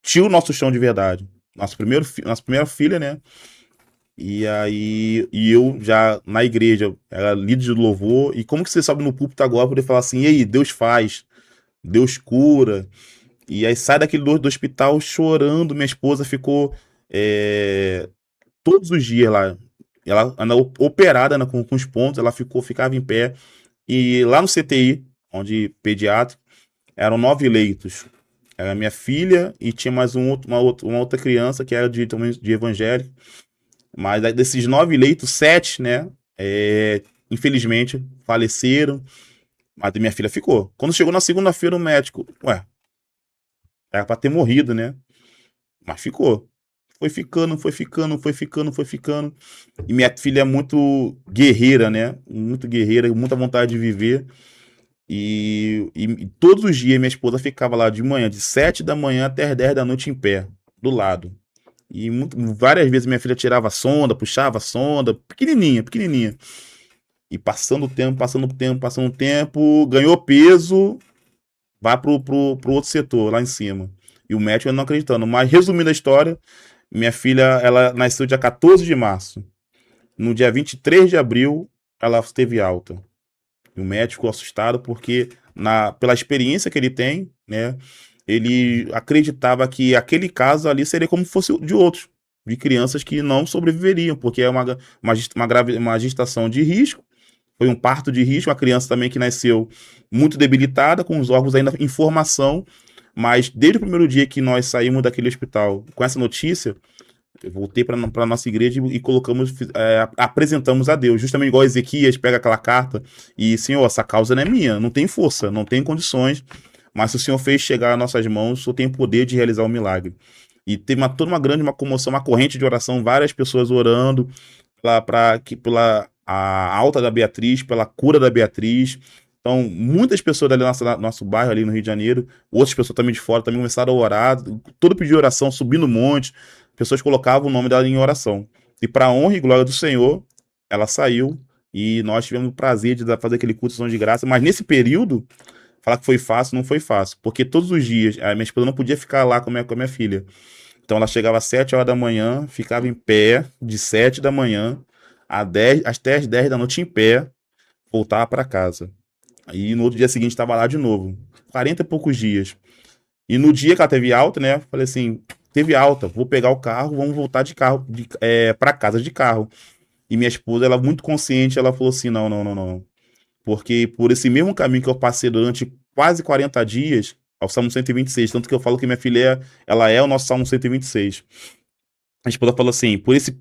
Speaker 2: tira o nosso chão de verdade. Nossa primeira filha, né? E aí, eu já na igreja, era líder de louvor, e como que você sobe no púlpito agora pra poder falar assim, e aí, Deus faz, Deus cura, e aí sai daquele do hospital chorando, minha esposa ficou todos os dias lá, ela anda operada, né, com os pontos, ela ficava em pé, e lá no CTI, onde pediátrico, eram 9 leitos, era minha filha e tinha mais uma outra criança que era de evangélico. Mas desses 9 leitos, 7, né? Infelizmente, faleceram. Mas a minha filha ficou. Quando chegou na segunda-feira, o médico, era pra ter morrido, né? Mas ficou. Foi ficando, foi ficando, foi ficando, foi ficando. E minha filha é muito guerreira, né? Muito guerreira, muita vontade de viver. E todos os dias minha esposa ficava lá de manhã, de 7 da manhã até as 10 da noite em pé, do lado. E várias vezes minha filha tirava a sonda, puxava a sonda, pequenininha, pequenininha. E passando o tempo, passando o tempo, passando o tempo, ganhou peso, vai pro outro setor, lá em cima. E o médico não acreditando. Mas resumindo a história, minha filha, ela nasceu dia 14 de março. No dia 23 de abril, ela teve alta. E o médico ficou assustado porque, pela experiência que ele tem, né, ele acreditava que aquele caso ali seria como fosse de outros, de crianças que não sobreviveriam, porque é uma gestação de risco, foi um parto de risco, uma criança também que nasceu muito debilitada, com os órgãos ainda em formação, mas desde o primeiro dia que nós saímos daquele hospital com essa notícia, eu voltei para a nossa igreja e apresentamos a Deus, justamente igual Ezequias pega aquela carta e, Senhor, essa causa não é minha, não tem força, não tem condições, mas se o Senhor fez chegar às nossas mãos, o Senhor tem o poder de realizar o milagre. E teve toda uma comoção, uma corrente de oração, várias pessoas orando pela a alta da Beatriz, pela cura da Beatriz. Então, muitas pessoas ali no nosso bairro, ali no Rio de Janeiro, outras pessoas também de fora, também começaram a orar, todo pedido de oração, subindo um monte, pessoas colocavam o nome dela em oração. E para honra e glória do Senhor, ela saiu e nós tivemos o prazer de fazer aquele culto de ação de graça, mas nesse período, falar que foi fácil, não foi fácil, porque todos os dias, a minha esposa não podia ficar lá com a minha filha. Então ela chegava às 7 horas da manhã, ficava em pé, de 7 da manhã até as 10 da noite em pé, voltava para casa. Aí no outro dia seguinte estava lá de novo, 40 e poucos dias. E no dia que ela teve alta, né, falei assim, teve alta, vou pegar o carro, vamos voltar de carro para casa de carro. E minha esposa, ela muito consciente, ela falou assim, não, não, não, não. Porque por esse mesmo caminho que eu passei durante quase 40 dias, ao Salmo 126, tanto que eu falo que minha filha, ela é o nosso Salmo 126. A esposa falou assim, por esse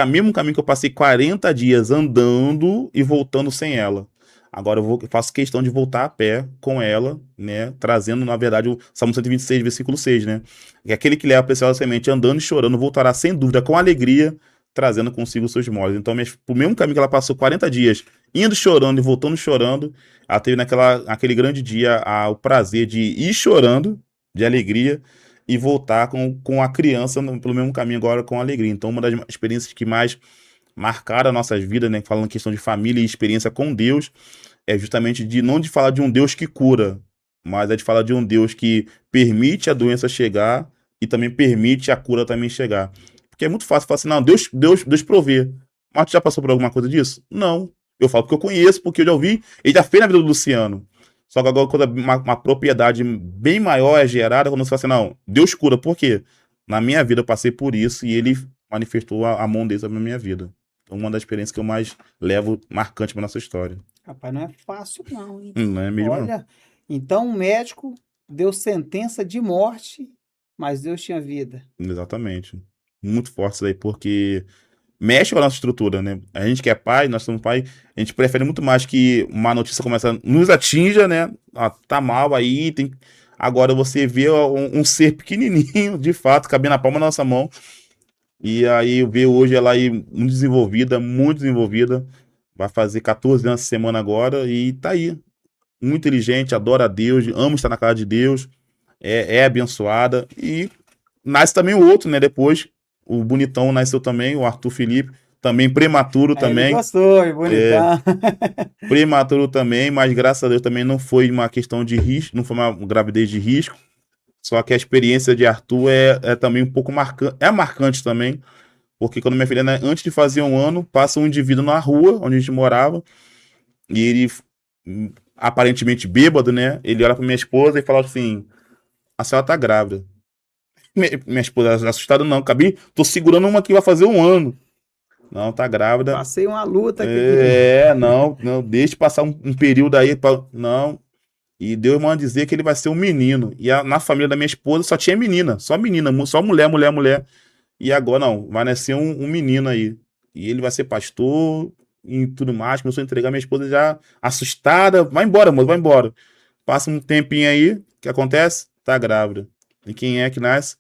Speaker 2: mesmo caminho que eu passei 40 dias andando e voltando sem ela. Agora eu faço questão de voltar a pé com ela, né? Trazendo, na verdade, o Salmo 126, versículo 6, né? Que aquele que leva a preciosa semente andando e chorando voltará sem dúvida com alegria, trazendo consigo os seus moles. Então, pro mesmo caminho que ela passou 40 dias indo chorando e voltando chorando, ela teve naquele grande dia o prazer de ir chorando, de alegria, e voltar com a criança pelo mesmo caminho agora com alegria. Então, uma das experiências que mais marcaram nossas vidas, né, falando em questão de família e experiência com Deus, é justamente não de falar de um Deus que cura, mas é de falar de um Deus que permite a doença chegar e também permite a cura também chegar. Porque é muito fácil falar assim, não, Deus provê. Mas tu já passou por alguma coisa disso? Não. Eu falo porque eu conheço, porque eu já ouvi, ele já fez na vida do Luciano. Só que agora, quando uma propriedade bem maior é gerada, quando você fala assim, não, Deus cura. Por quê? Na minha vida eu passei por isso e ele manifestou a mão dele na minha vida. Então, uma das experiências que eu mais levo marcante para nossa história.
Speaker 1: Rapaz, não é fácil não, hein?
Speaker 2: Não é mesmo?
Speaker 1: Olha, então o médico deu sentença de morte, mas Deus tinha vida.
Speaker 2: Exatamente. Muito forte isso aí, porque mexe com a nossa estrutura, né? A gente que é pai, nós somos pai, a gente prefere muito mais que uma notícia começa nos atinja, né? Ah, tá mal aí, tem... Agora você vê um ser pequenininho, de fato, cabendo na palma da nossa mão, e aí vê hoje ela aí muito desenvolvida, vai fazer 14 anos essa semana agora e tá aí. Muito inteligente, adora a Deus, ama estar na casa de Deus, é abençoada. E nasce também o outro, né? Depois, o bonitão nasceu também, o Arthur Felipe, também prematuro
Speaker 1: Aí ele
Speaker 2: também.
Speaker 1: gostou, e bonitão.
Speaker 2: Prematuro também, mas graças a Deus também não foi uma questão de risco, não foi uma gravidez de risco. Só que a experiência de Arthur é também um pouco marcante, é marcante também, porque quando minha filha, né, antes de fazer 1 ano, passa um indivíduo na rua onde a gente morava, e ele, aparentemente bêbado, né, ele olha pra minha esposa e fala assim, a senhora tá grávida. Minha esposa, assustada, não, tô segurando uma que vai fazer 1 ano. Não, tá grávida.
Speaker 1: Passei uma luta aqui.
Speaker 2: Não, deixa passar um período aí, não. E Deus manda dizer que ele vai ser um menino. E na família da minha esposa só tinha menina, só mulher, mulher, mulher. E agora não, vai nascer um menino aí. E ele vai ser pastor e tudo mais. Começou a entregar minha esposa já assustada. Vai embora, moço, vai embora. Passa um tempinho aí, o que acontece? Tá grávida. E quem é que nasce?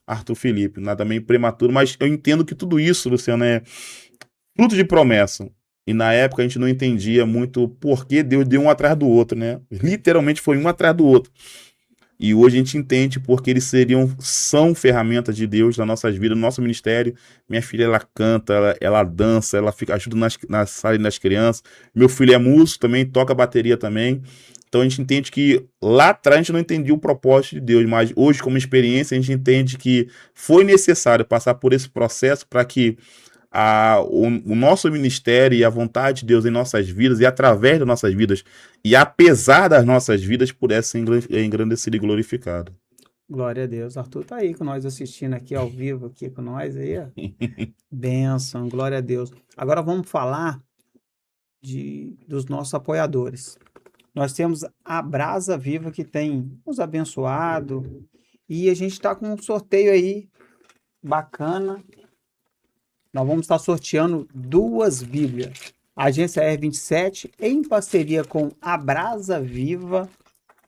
Speaker 2: Arthur Felipe. Nada meio prematuro, mas eu entendo que tudo isso, Luciano, é fruto de promessa. E na época a gente não entendia muito por que Deus deu um atrás do outro, né? Literalmente foi um atrás do outro. E hoje a gente entende porque eles são ferramentas de Deus nas nossas vidas, no nosso ministério. Minha filha, ela canta, ela dança, ela ajuda na sala das crianças. Meu filho é músico também, toca bateria também. Então a gente entende que lá atrás a gente não entendia o propósito de Deus, mas hoje, como experiência, a gente entende que foi necessário passar por esse processo para que o nosso ministério e a vontade de Deus em nossas vidas e através das nossas vidas e apesar das nossas vidas pudesse ser engrandecido e glorificado.
Speaker 1: Glória a Deus. Arthur tá aí com nós assistindo aqui ao vivo, aqui com nós aí, ó. Bênção, glória a Deus. Agora vamos falar dos nossos apoiadores. Nós temos a Brasa Viva que tem nos abençoado e a gente está com um sorteio aí bacana. Nós vamos estar sorteando 2 Bíblias. A agência R27, em parceria com a Brasa Viva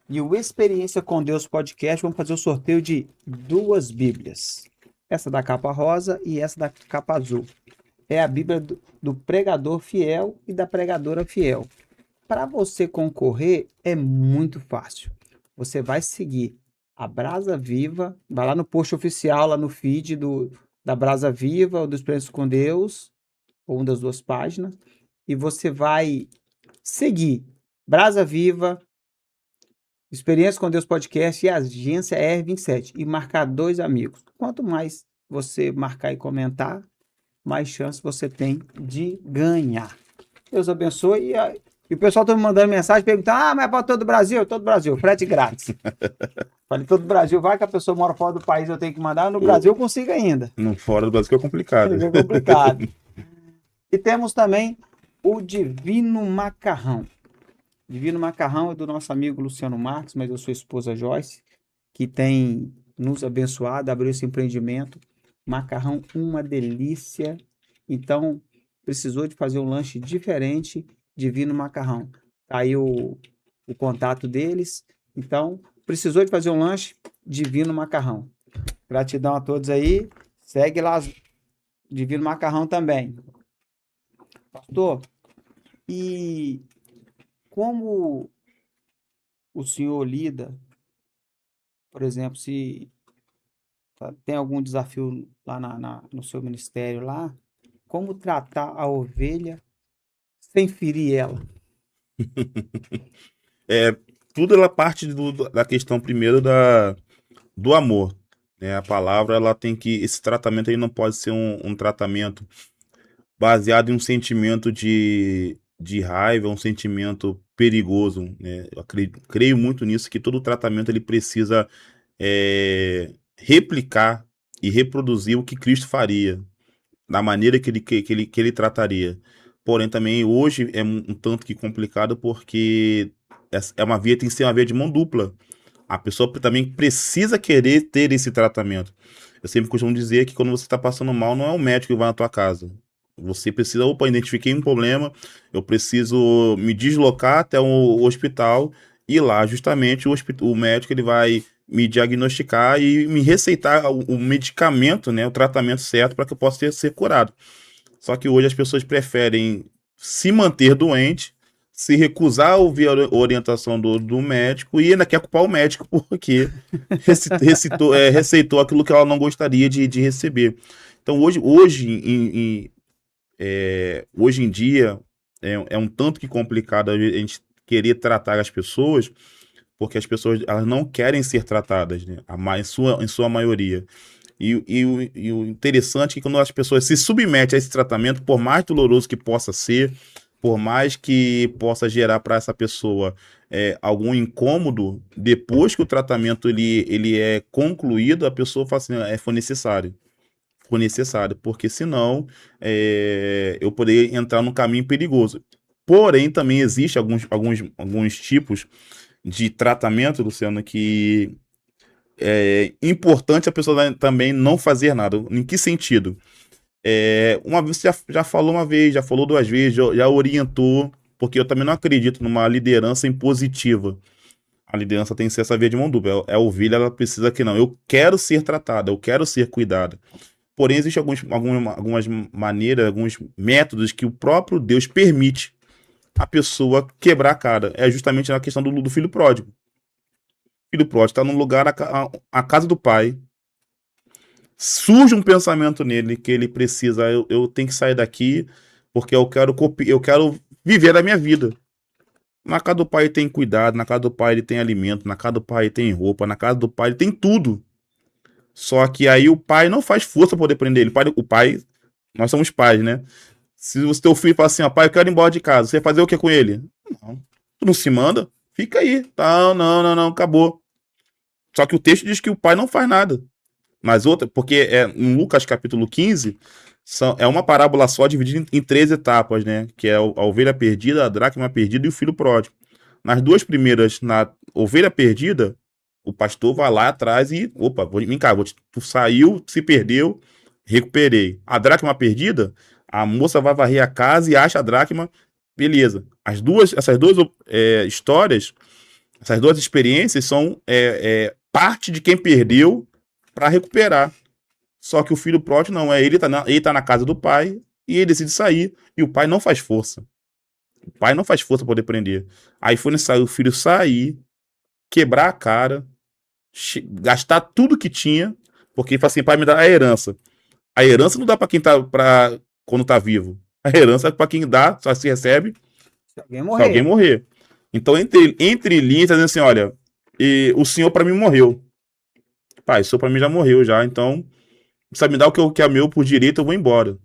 Speaker 1: e o Experiência com Deus Podcast, vamos fazer o sorteio de 2 Bíblias. Essa da capa rosa e essa da capa azul. É a Bíblia do pregador fiel e da pregadora fiel. Para você concorrer, é muito fácil. Você vai seguir a Brasa Viva, vai lá no post oficial, lá no feed da Brasa Viva ou do Experiência com Deus, ou uma das 2 páginas, e você vai seguir Brasa Viva, Experiência com Deus Podcast e a agência R27 e marcar 2 amigos. Quanto mais você marcar e comentar, mais chance você tem de ganhar. Deus abençoe. E o pessoal está me mandando mensagem perguntando: mas é para todo o Brasil? Todo o Brasil, frete grátis. Falei, todo o Brasil, vai que a pessoa mora fora do país, eu tenho que mandar. No Brasil eu consigo ainda.
Speaker 2: No fora do Brasil que é complicado.
Speaker 1: É complicado. E temos também o Divino Macarrão. Divino Macarrão é do nosso amigo Luciano Marques, mas eu sou esposa Joyce, que tem nos abençoado, abriu esse empreendimento. Macarrão, uma delícia. Então, precisou de fazer um lanche diferente, Divino Macarrão. Tá aí o contato deles. Então, precisou de fazer um lanche, Divino Macarrão. Gratidão a todos aí. Segue lá, Divino Macarrão também. Pastor, e como o senhor lida, por exemplo, se tem algum desafio lá no seu ministério lá, como tratar a ovelha sem ferir ela?
Speaker 2: Tudo ela parte da questão primeiro do amor. Né? A palavra, ela tem que. Esse tratamento aí não pode ser um tratamento baseado em um sentimento de raiva, um sentimento perigoso. Né? Eu creio muito nisso, que todo tratamento ele precisa replicar e reproduzir o que Cristo faria, da maneira que ele trataria. Porém, também hoje é um tanto que complicado, porque tem que ser uma via de mão dupla. A pessoa também precisa querer ter esse tratamento. Eu sempre costumo dizer que quando você está passando mal, não é o médico que vai na tua casa. Você precisa, identifiquei um problema, eu preciso me deslocar até o hospital e lá, justamente, o médico ele vai me diagnosticar e me receitar o medicamento, né, o tratamento certo para que eu possa ser curado. Só que hoje as pessoas preferem se manter doente, se recusar a ouvir a orientação do médico e ainda quer culpar o médico porque receitou aquilo que ela não gostaria de receber. Então, hoje em dia, é um tanto que complicado a gente querer tratar as pessoas, porque as pessoas elas não querem ser tratadas, né? Em sua maioria. E o interessante é que quando as pessoas se submetem a esse tratamento, por mais doloroso que possa ser, por mais que possa gerar para essa pessoa algum incômodo, depois que o tratamento ele é concluído, a pessoa fala assim, foi necessário. Foi necessário, porque senão eu poderia entrar num caminho perigoso. Porém, também existe alguns tipos de tratamento, Luciano, que é importante a pessoa também não fazer nada. Em que sentido? Uma vez você já falou uma vez, já falou duas vezes, já orientou, porque eu também não acredito numa liderança impositiva. A liderança tem que ser essa via de mão dupla. A ovelha, ela precisa que não. Eu quero ser tratada, eu quero ser cuidada. Porém, existem algumas maneiras, alguns métodos que o próprio Deus permite a pessoa quebrar a cara. É justamente na questão do filho pródigo. O filho pródigo está num lugar, a casa do pai. Surge um pensamento nele que ele precisa, eu tenho que sair daqui porque eu quero viver a minha vida. Na casa do pai ele tem cuidado, na casa do pai ele tem alimento, na casa do pai ele tem roupa, na casa do pai ele tem tudo. Só que aí o pai não faz força para poder prender ele. O pai, nós somos pais, né? Se o teu filho fala assim, ó, pai, eu quero ir embora de casa, você vai fazer o que com ele? Não, tu não se manda, fica aí. Não, acabou. Só que o texto diz que o pai não faz nada. Mas outra, porque em Lucas capítulo 15, é uma parábola só dividida em 3 etapas, né? Que é a ovelha perdida, a dracma perdida e o filho pródigo. Nas duas primeiras, na ovelha perdida, o pastor vai lá atrás e, opa, vem cá, tu saiu, se perdeu, recuperei. A dracma perdida, a moça vai varrer a casa e acha a dracma, beleza. Essas duas histórias, essas duas experiências são parte de quem perdeu para recuperar. Só que o filho pródigo não, ele tá na casa do pai e ele decide sair. E o pai não faz força. O pai não faz força para poder prender. Aí foi necessário o filho sair, quebrar a cara, gastar tudo que tinha, porque ele fala assim, pai, me dá a herança. A herança não dá para quem tá quando tá vivo. A herança é para quem dá, só se recebe se alguém morrer. Então, entre linhas, tá dizendo assim, olha, o senhor para mim morreu. Pai, o senhor para mim já morreu já, então precisa me dar o que é meu por direito, eu vou embora.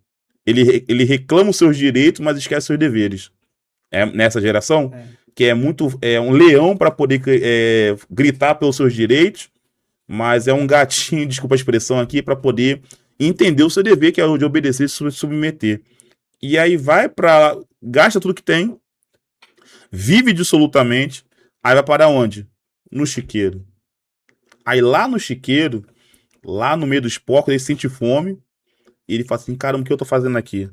Speaker 2: Ele reclama os seus direitos, mas esquece seus deveres. Nessa geração, que é um leão para poder gritar pelos seus direitos, mas é um gatinho, desculpa a expressão aqui, para poder entender o seu dever, que é o de obedecer e se submeter. E aí gasta tudo que tem, vive dissolutamente, aí vai para onde? No chiqueiro. Aí lá no chiqueiro, lá no meio dos porcos, ele sente fome, e ele fala assim, caramba, o que eu tô fazendo aqui?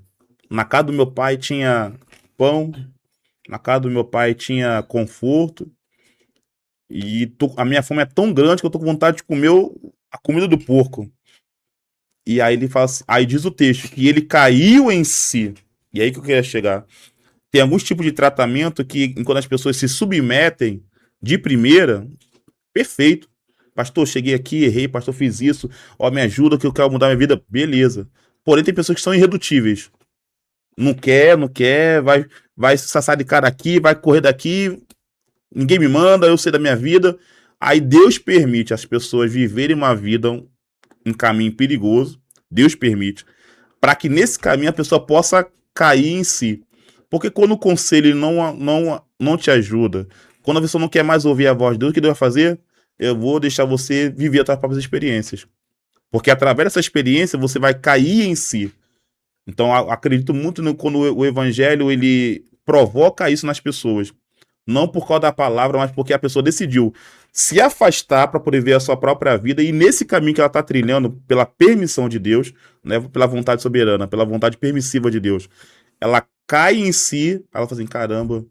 Speaker 2: Na casa do meu pai tinha pão, na casa do meu pai tinha conforto, e a minha fome é tão grande que eu tô com vontade de comer a comida do porco. E aí ele fala assim, aí diz o texto, que ele caiu em si. E aí que eu queria chegar. Tem alguns tipos de tratamento que, quando as pessoas se submetem de primeira, perfeito. Pastor, cheguei aqui, errei, pastor, fiz isso, ó, me ajuda que eu quero mudar minha vida, beleza. Porém, tem pessoas que são irredutíveis. Não quer, vai sassar de cara aqui, vai correr daqui, ninguém me manda, eu sei da minha vida. Aí Deus permite as pessoas viverem uma vida, um caminho perigoso, Deus permite, para que nesse caminho a pessoa possa cair em si. Porque quando o conselho não te ajuda, quando a pessoa não quer mais ouvir a voz de Deus, o que Deus vai fazer? Eu vou deixar você viver as suas próprias experiências. Porque através dessa experiência você vai cair em si. Então acredito muito quando o evangelho ele provoca isso nas pessoas. Não por causa da palavra, mas porque a pessoa decidiu se afastar para poder ver a sua própria vida e nesse caminho que ela está trilhando pela permissão de Deus, né, pela vontade soberana, pela vontade permissiva de Deus, ela cai em si, ela fala assim, caramba,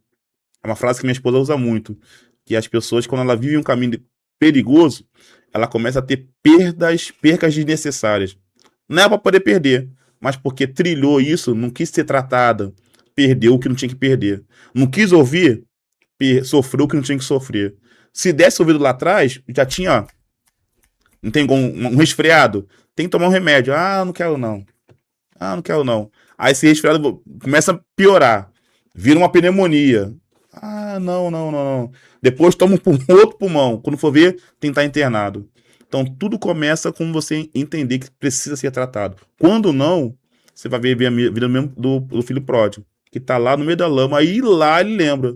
Speaker 2: é uma frase que minha esposa usa muito, que as pessoas, quando ela vive um caminho perigoso, ela começa a ter percas desnecessárias. Não é para poder perder, mas porque trilhou isso, não quis ser tratada, perdeu o que não tinha que perder. Não quis ouvir, sofreu o que não tinha que sofrer. Se desse ouvido lá atrás, já tinha, ó, não tem um resfriado, tem que tomar um remédio. Ah, não quero não. Ah, não quero não. Aí esse resfriado começa a piorar. Vira uma pneumonia. Ah, não. Depois toma outro pulmão. Quando for ver, tem que estar internado. Então tudo começa com você entender que precisa ser tratado. Quando não, você vai ver a vida mesmo do filho pródigo, que tá lá no meio da lama, aí lá ele lembra.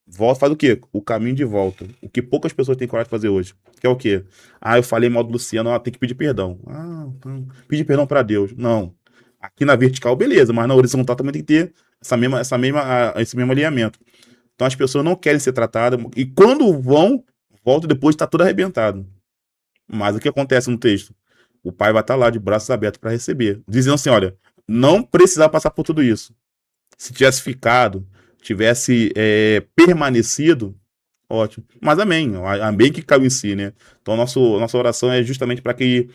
Speaker 2: Volta, faz o quê? O caminho de volta. O que poucas pessoas têm coragem de fazer hoje. Que é o quê? Ah, eu falei mal do Luciano, tem que pedir perdão. Ah, não. Pedir perdão pra Deus. Não. Aqui na vertical, beleza, mas na horizontal também tem que ter esse mesmo alinhamento. Então as pessoas não querem ser tratadas, e quando voltam depois tá tudo arrebentado. Mas o que acontece no texto? O pai vai estar lá de braços abertos para receber, dizendo assim: olha, não precisava passar por tudo isso. Se tivesse ficado, tivesse permanecido, ótimo. Mas amém. Amém que caiu em si, né? Então nossa oração é justamente para que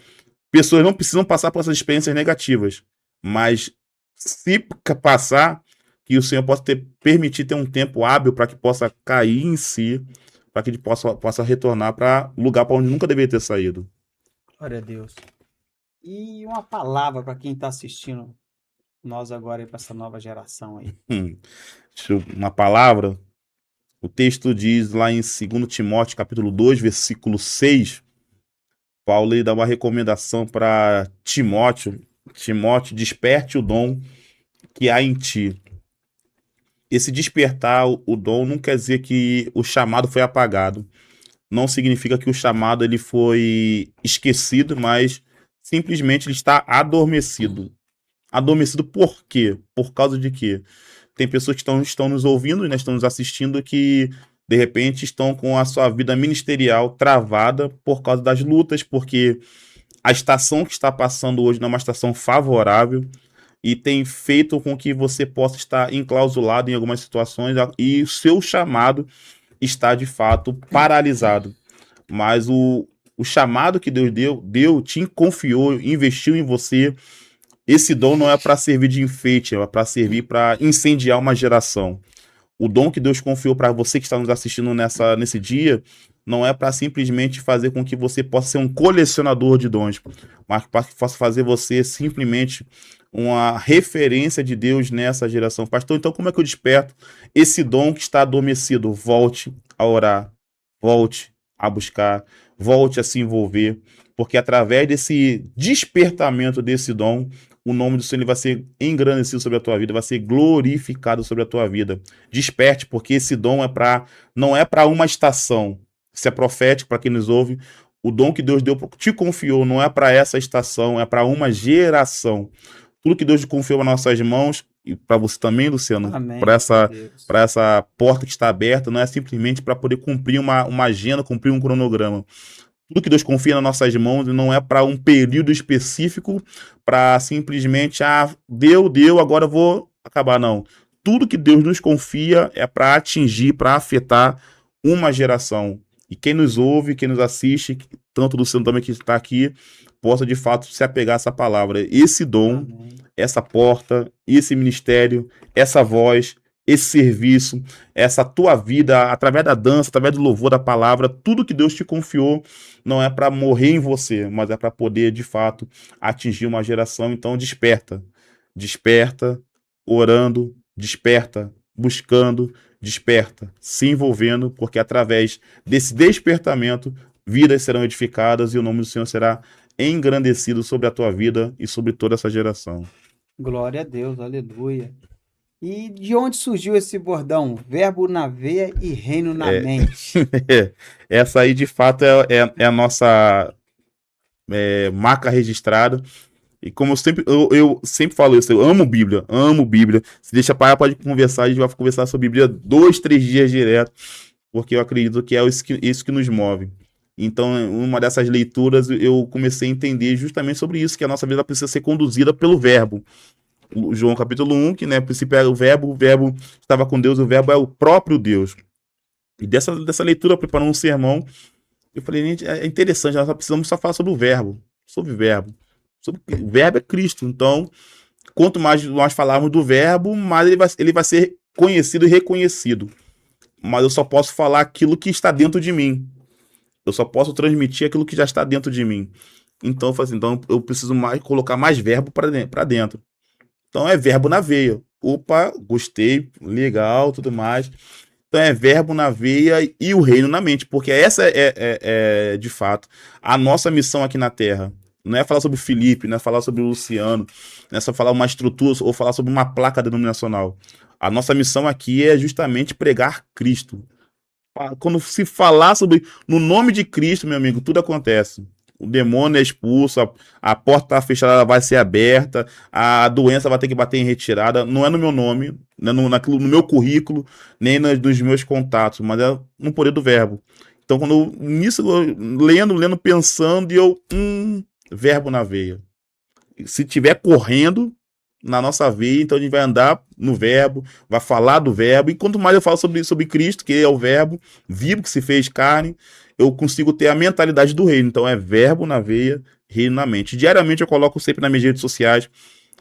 Speaker 2: pessoas não precisam passar por essas experiências negativas. Mas se passar, que o Senhor permitir ter um tempo hábil para que possa cair em si, para que ele possa retornar para o lugar para onde nunca deveria ter saído.
Speaker 1: Glória a Deus. E uma palavra para quem está assistindo nós agora para essa nova geração aí.
Speaker 2: Uma palavra. O texto diz lá em 2 Timóteo, capítulo 2, versículo 6, Paulo ele dá uma recomendação para Timóteo. Timóteo, desperte o dom que há em ti. Esse despertar o dom não quer dizer que o chamado foi apagado. Não significa que o chamado ele foi esquecido, mas simplesmente ele está adormecido. Adormecido por quê? Por causa de quê? Tem pessoas que estão nos ouvindo, né, estão nos assistindo, que de repente estão com a sua vida ministerial travada por causa das lutas, porque a estação que está passando hoje não é uma estação favorável e tem feito com que você possa estar enclausulado em algumas situações e o seu chamado está de fato paralisado. Mas o chamado que Deus deu, te confiou, investiu em você. Esse dom não é para servir de enfeite, é para servir para incendiar uma geração. O dom que Deus confiou para você que está nos assistindo nesse dia não é para simplesmente fazer com que você possa ser um colecionador de dons, mas para que possa fazer você simplesmente uma referência de Deus nessa geração. Pastor, então como é que eu desperto esse dom que está adormecido? Volte a orar, volte a buscar, volte a se envolver, porque através desse despertamento desse dom, o nome do Senhor vai ser engrandecido sobre a tua vida, vai ser glorificado sobre a tua vida. Desperte, porque esse dom não é para uma estação. Isso é profético para quem nos ouve. O dom que Deus te confiou não é para essa estação, é para uma geração. Tudo que Deus confiou nas nossas mãos, e para você também, Luciano, para essa porta que está aberta, não é simplesmente para poder cumprir uma agenda, cumprir um cronograma. Tudo que Deus confia nas nossas mãos não é para um período específico, para simplesmente, deu, agora eu vou acabar, não. Tudo que Deus nos confia é para atingir, para afetar uma geração. E quem nos ouve, quem nos assiste, tanto o Luciano também que está aqui, possa de fato se apegar a essa palavra. Esse dom, amém, essa porta, esse ministério, essa voz, esse serviço, essa tua vida, através da dança, através do louvor da palavra, tudo que Deus te confiou não é para morrer em você, mas é para poder, de fato, atingir uma geração. Então, desperta, orando, desperta, buscando, desperta, se envolvendo, porque através desse despertamento, vidas serão edificadas e o nome do Senhor será engrandecido sobre a tua vida e sobre toda essa geração.
Speaker 1: Glória a Deus, aleluia. E de onde surgiu esse bordão? Verbo na veia e reino na mente.
Speaker 2: Essa aí, de fato, é a nossa marca registrada. E como eu sempre falo isso, eu amo Bíblia. Se deixa para lá, pode conversar, a gente vai conversar sobre Bíblia 2, 3 dias direto, porque eu acredito que é isso que nos move. Então, uma dessas leituras, eu comecei a entender justamente sobre isso, que a nossa vida precisa ser conduzida pelo verbo. João capítulo 1, que, né, princípio era o verbo estava com Deus, o verbo é o próprio Deus. E dessa leitura, preparando um sermão, eu falei, gente, é interessante, nós precisamos só falar sobre o verbo. O verbo é Cristo. Então, quanto mais nós falarmos do verbo, mais ele vai ser conhecido e reconhecido. Mas eu só posso falar aquilo que está dentro de mim. Eu só posso transmitir aquilo que já está dentro de mim. Então, eu falo assim, então eu preciso mais colocar mais verbo para dentro. Então é verbo na veia. Opa, gostei, legal, tudo mais. Então é verbo na veia e o reino na mente, porque essa de fato, a nossa missão aqui na Terra. Não é falar sobre o Felipe, não é falar sobre o Luciano, não é só falar uma estrutura ou falar sobre uma placa denominacional. A nossa missão aqui é justamente pregar Cristo. Quando se falar sobre no nome de Cristo, meu amigo, tudo acontece. O demônio é expulso, a porta tá fechada, ela vai ser aberta, a doença vai ter que bater em retirada. Não é no meu nome, não é no meu currículo, nem nos meus contatos, mas é no poder do verbo. Então, lendo, pensando, e verbo na veia. Se tiver correndo na nossa veia, então a gente vai andar no verbo, vai falar do verbo, e quanto mais eu falo sobre Cristo, que é o verbo vivo que se fez carne, eu consigo ter a mentalidade do reino. Então é verbo na veia, reino na mente. Diariamente eu coloco sempre nas minhas redes sociais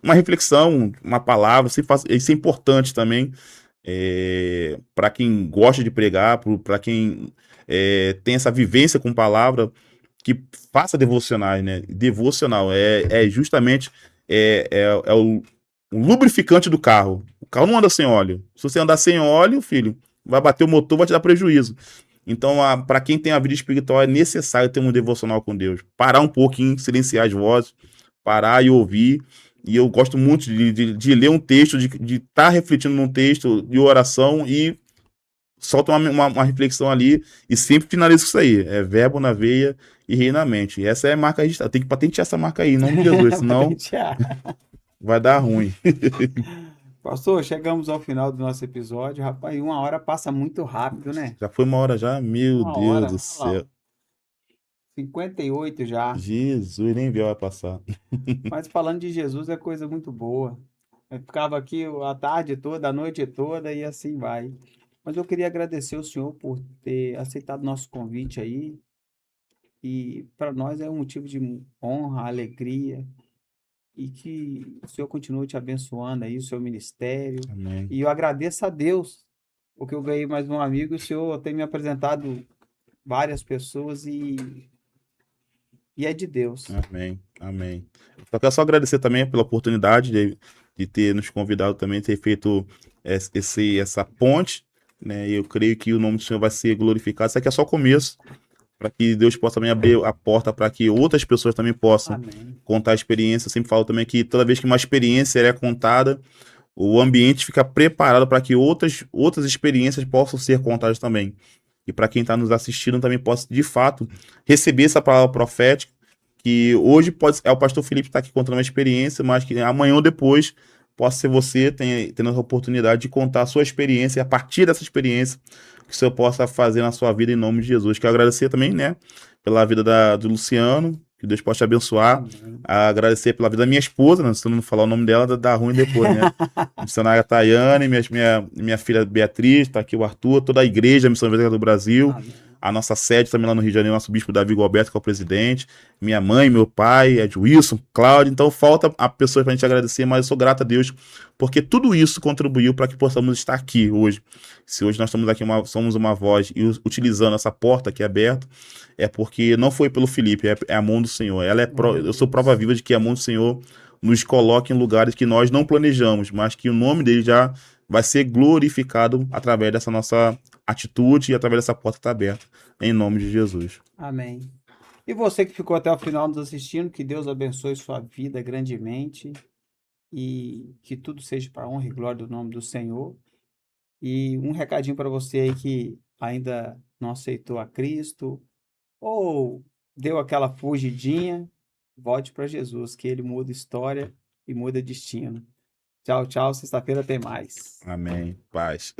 Speaker 2: uma reflexão, uma palavra, isso é importante também, para quem gosta de pregar, para quem tem essa vivência com palavra, que faça devocionais, né? Devocional é justamente o lubrificante do carro. O carro não anda sem óleo. Se você andar sem óleo, filho, vai bater o motor, vai te dar prejuízo. Então, para quem tem a vida espiritual, é necessário ter um devocional com Deus. Parar um pouquinho, silenciar as vozes, parar e ouvir. E eu gosto muito de ler um texto, de estar refletindo num texto de oração e solta uma reflexão ali e sempre finalizo isso aí. É verbo na veia e rei na mente. E essa é a marca registrada. Tem que patentear essa marca aí, em nome de Jesus, senão vai dar ruim.
Speaker 1: Pastor, chegamos ao final do nosso episódio. Rapaz, 1 hora passa muito rápido, né?
Speaker 2: Já foi 1 hora já? Meu
Speaker 1: 1 hora,
Speaker 2: Deus do
Speaker 1: olha lá,
Speaker 2: céu.
Speaker 1: 58 já.
Speaker 2: Jesus, nem viu vai passar.
Speaker 1: Mas falando de Jesus é coisa muito boa. Eu ficava aqui a tarde toda, a noite toda e assim vai. Mas eu queria agradecer o senhor por ter aceitado nosso convite aí. E para nós é um motivo de honra, alegria. E que o senhor continue te abençoando aí, o seu ministério.
Speaker 2: Amém.
Speaker 1: E eu agradeço a Deus, porque eu ganhei mais um amigo e o senhor tem me apresentado várias pessoas e é de Deus.
Speaker 2: Amém. Amém. Só quero só agradecer também pela oportunidade de ter nos convidado também, ter feito essa ponte, né? E eu creio que o nome do Senhor vai ser glorificado. Isso aqui é só o começo, para que Deus possa também abrir a porta para que outras pessoas também possam
Speaker 1: Amém.
Speaker 2: contar a experiência. Eu sempre falo também que toda vez que uma experiência é contada, o ambiente fica preparado para que outras experiências possam ser contadas também. E para quem está nos assistindo também possa, de fato, receber essa palavra profética, que hoje é o pastor Felipe que está aqui contando uma experiência, mas que amanhã ou depois possa ser você tendo a oportunidade de contar a sua experiência, e a partir dessa experiência, que o Senhor possa fazer na sua vida em nome de Jesus. Quero agradecer também, né, pela vida do Luciano, que Deus possa te abençoar.
Speaker 1: Amém.
Speaker 2: Agradecer pela vida da minha esposa, né, se eu não falar o nome dela, dá ruim depois, né? Missionária Tayane, minha filha Beatriz, tá aqui o Arthur, toda a igreja, a Missão Evangélica do Brasil,
Speaker 1: Amém.
Speaker 2: a nossa sede também lá no Rio de Janeiro, nosso bispo Davi Alberto, que é o presidente, minha mãe, meu pai, Ed Wilson, Cláudio. Então falta a pessoa pra gente agradecer, mas eu sou grato a Deus, porque tudo isso contribuiu para que possamos estar aqui hoje. Se hoje nós estamos aqui, somos uma voz e utilizando essa porta aqui aberta, é porque não foi pelo Felipe, é a mão do Senhor. Eu sou prova viva de que a mão do Senhor nos coloca em lugares que nós não planejamos, mas que o nome dele já vai ser glorificado através dessa nossa atitude e através dessa porta que está aberta, em nome de Jesus.
Speaker 1: Amém. E você que ficou até o final nos assistindo, que Deus abençoe sua vida grandemente e que tudo seja para a honra e glória do nome do Senhor. E um recadinho para você aí que ainda não aceitou a Cristo ou deu aquela fugidinha, volte para Jesus, que ele muda história e muda destino. Tchau, tchau. Sexta-feira tem mais.
Speaker 2: Amém. Paz.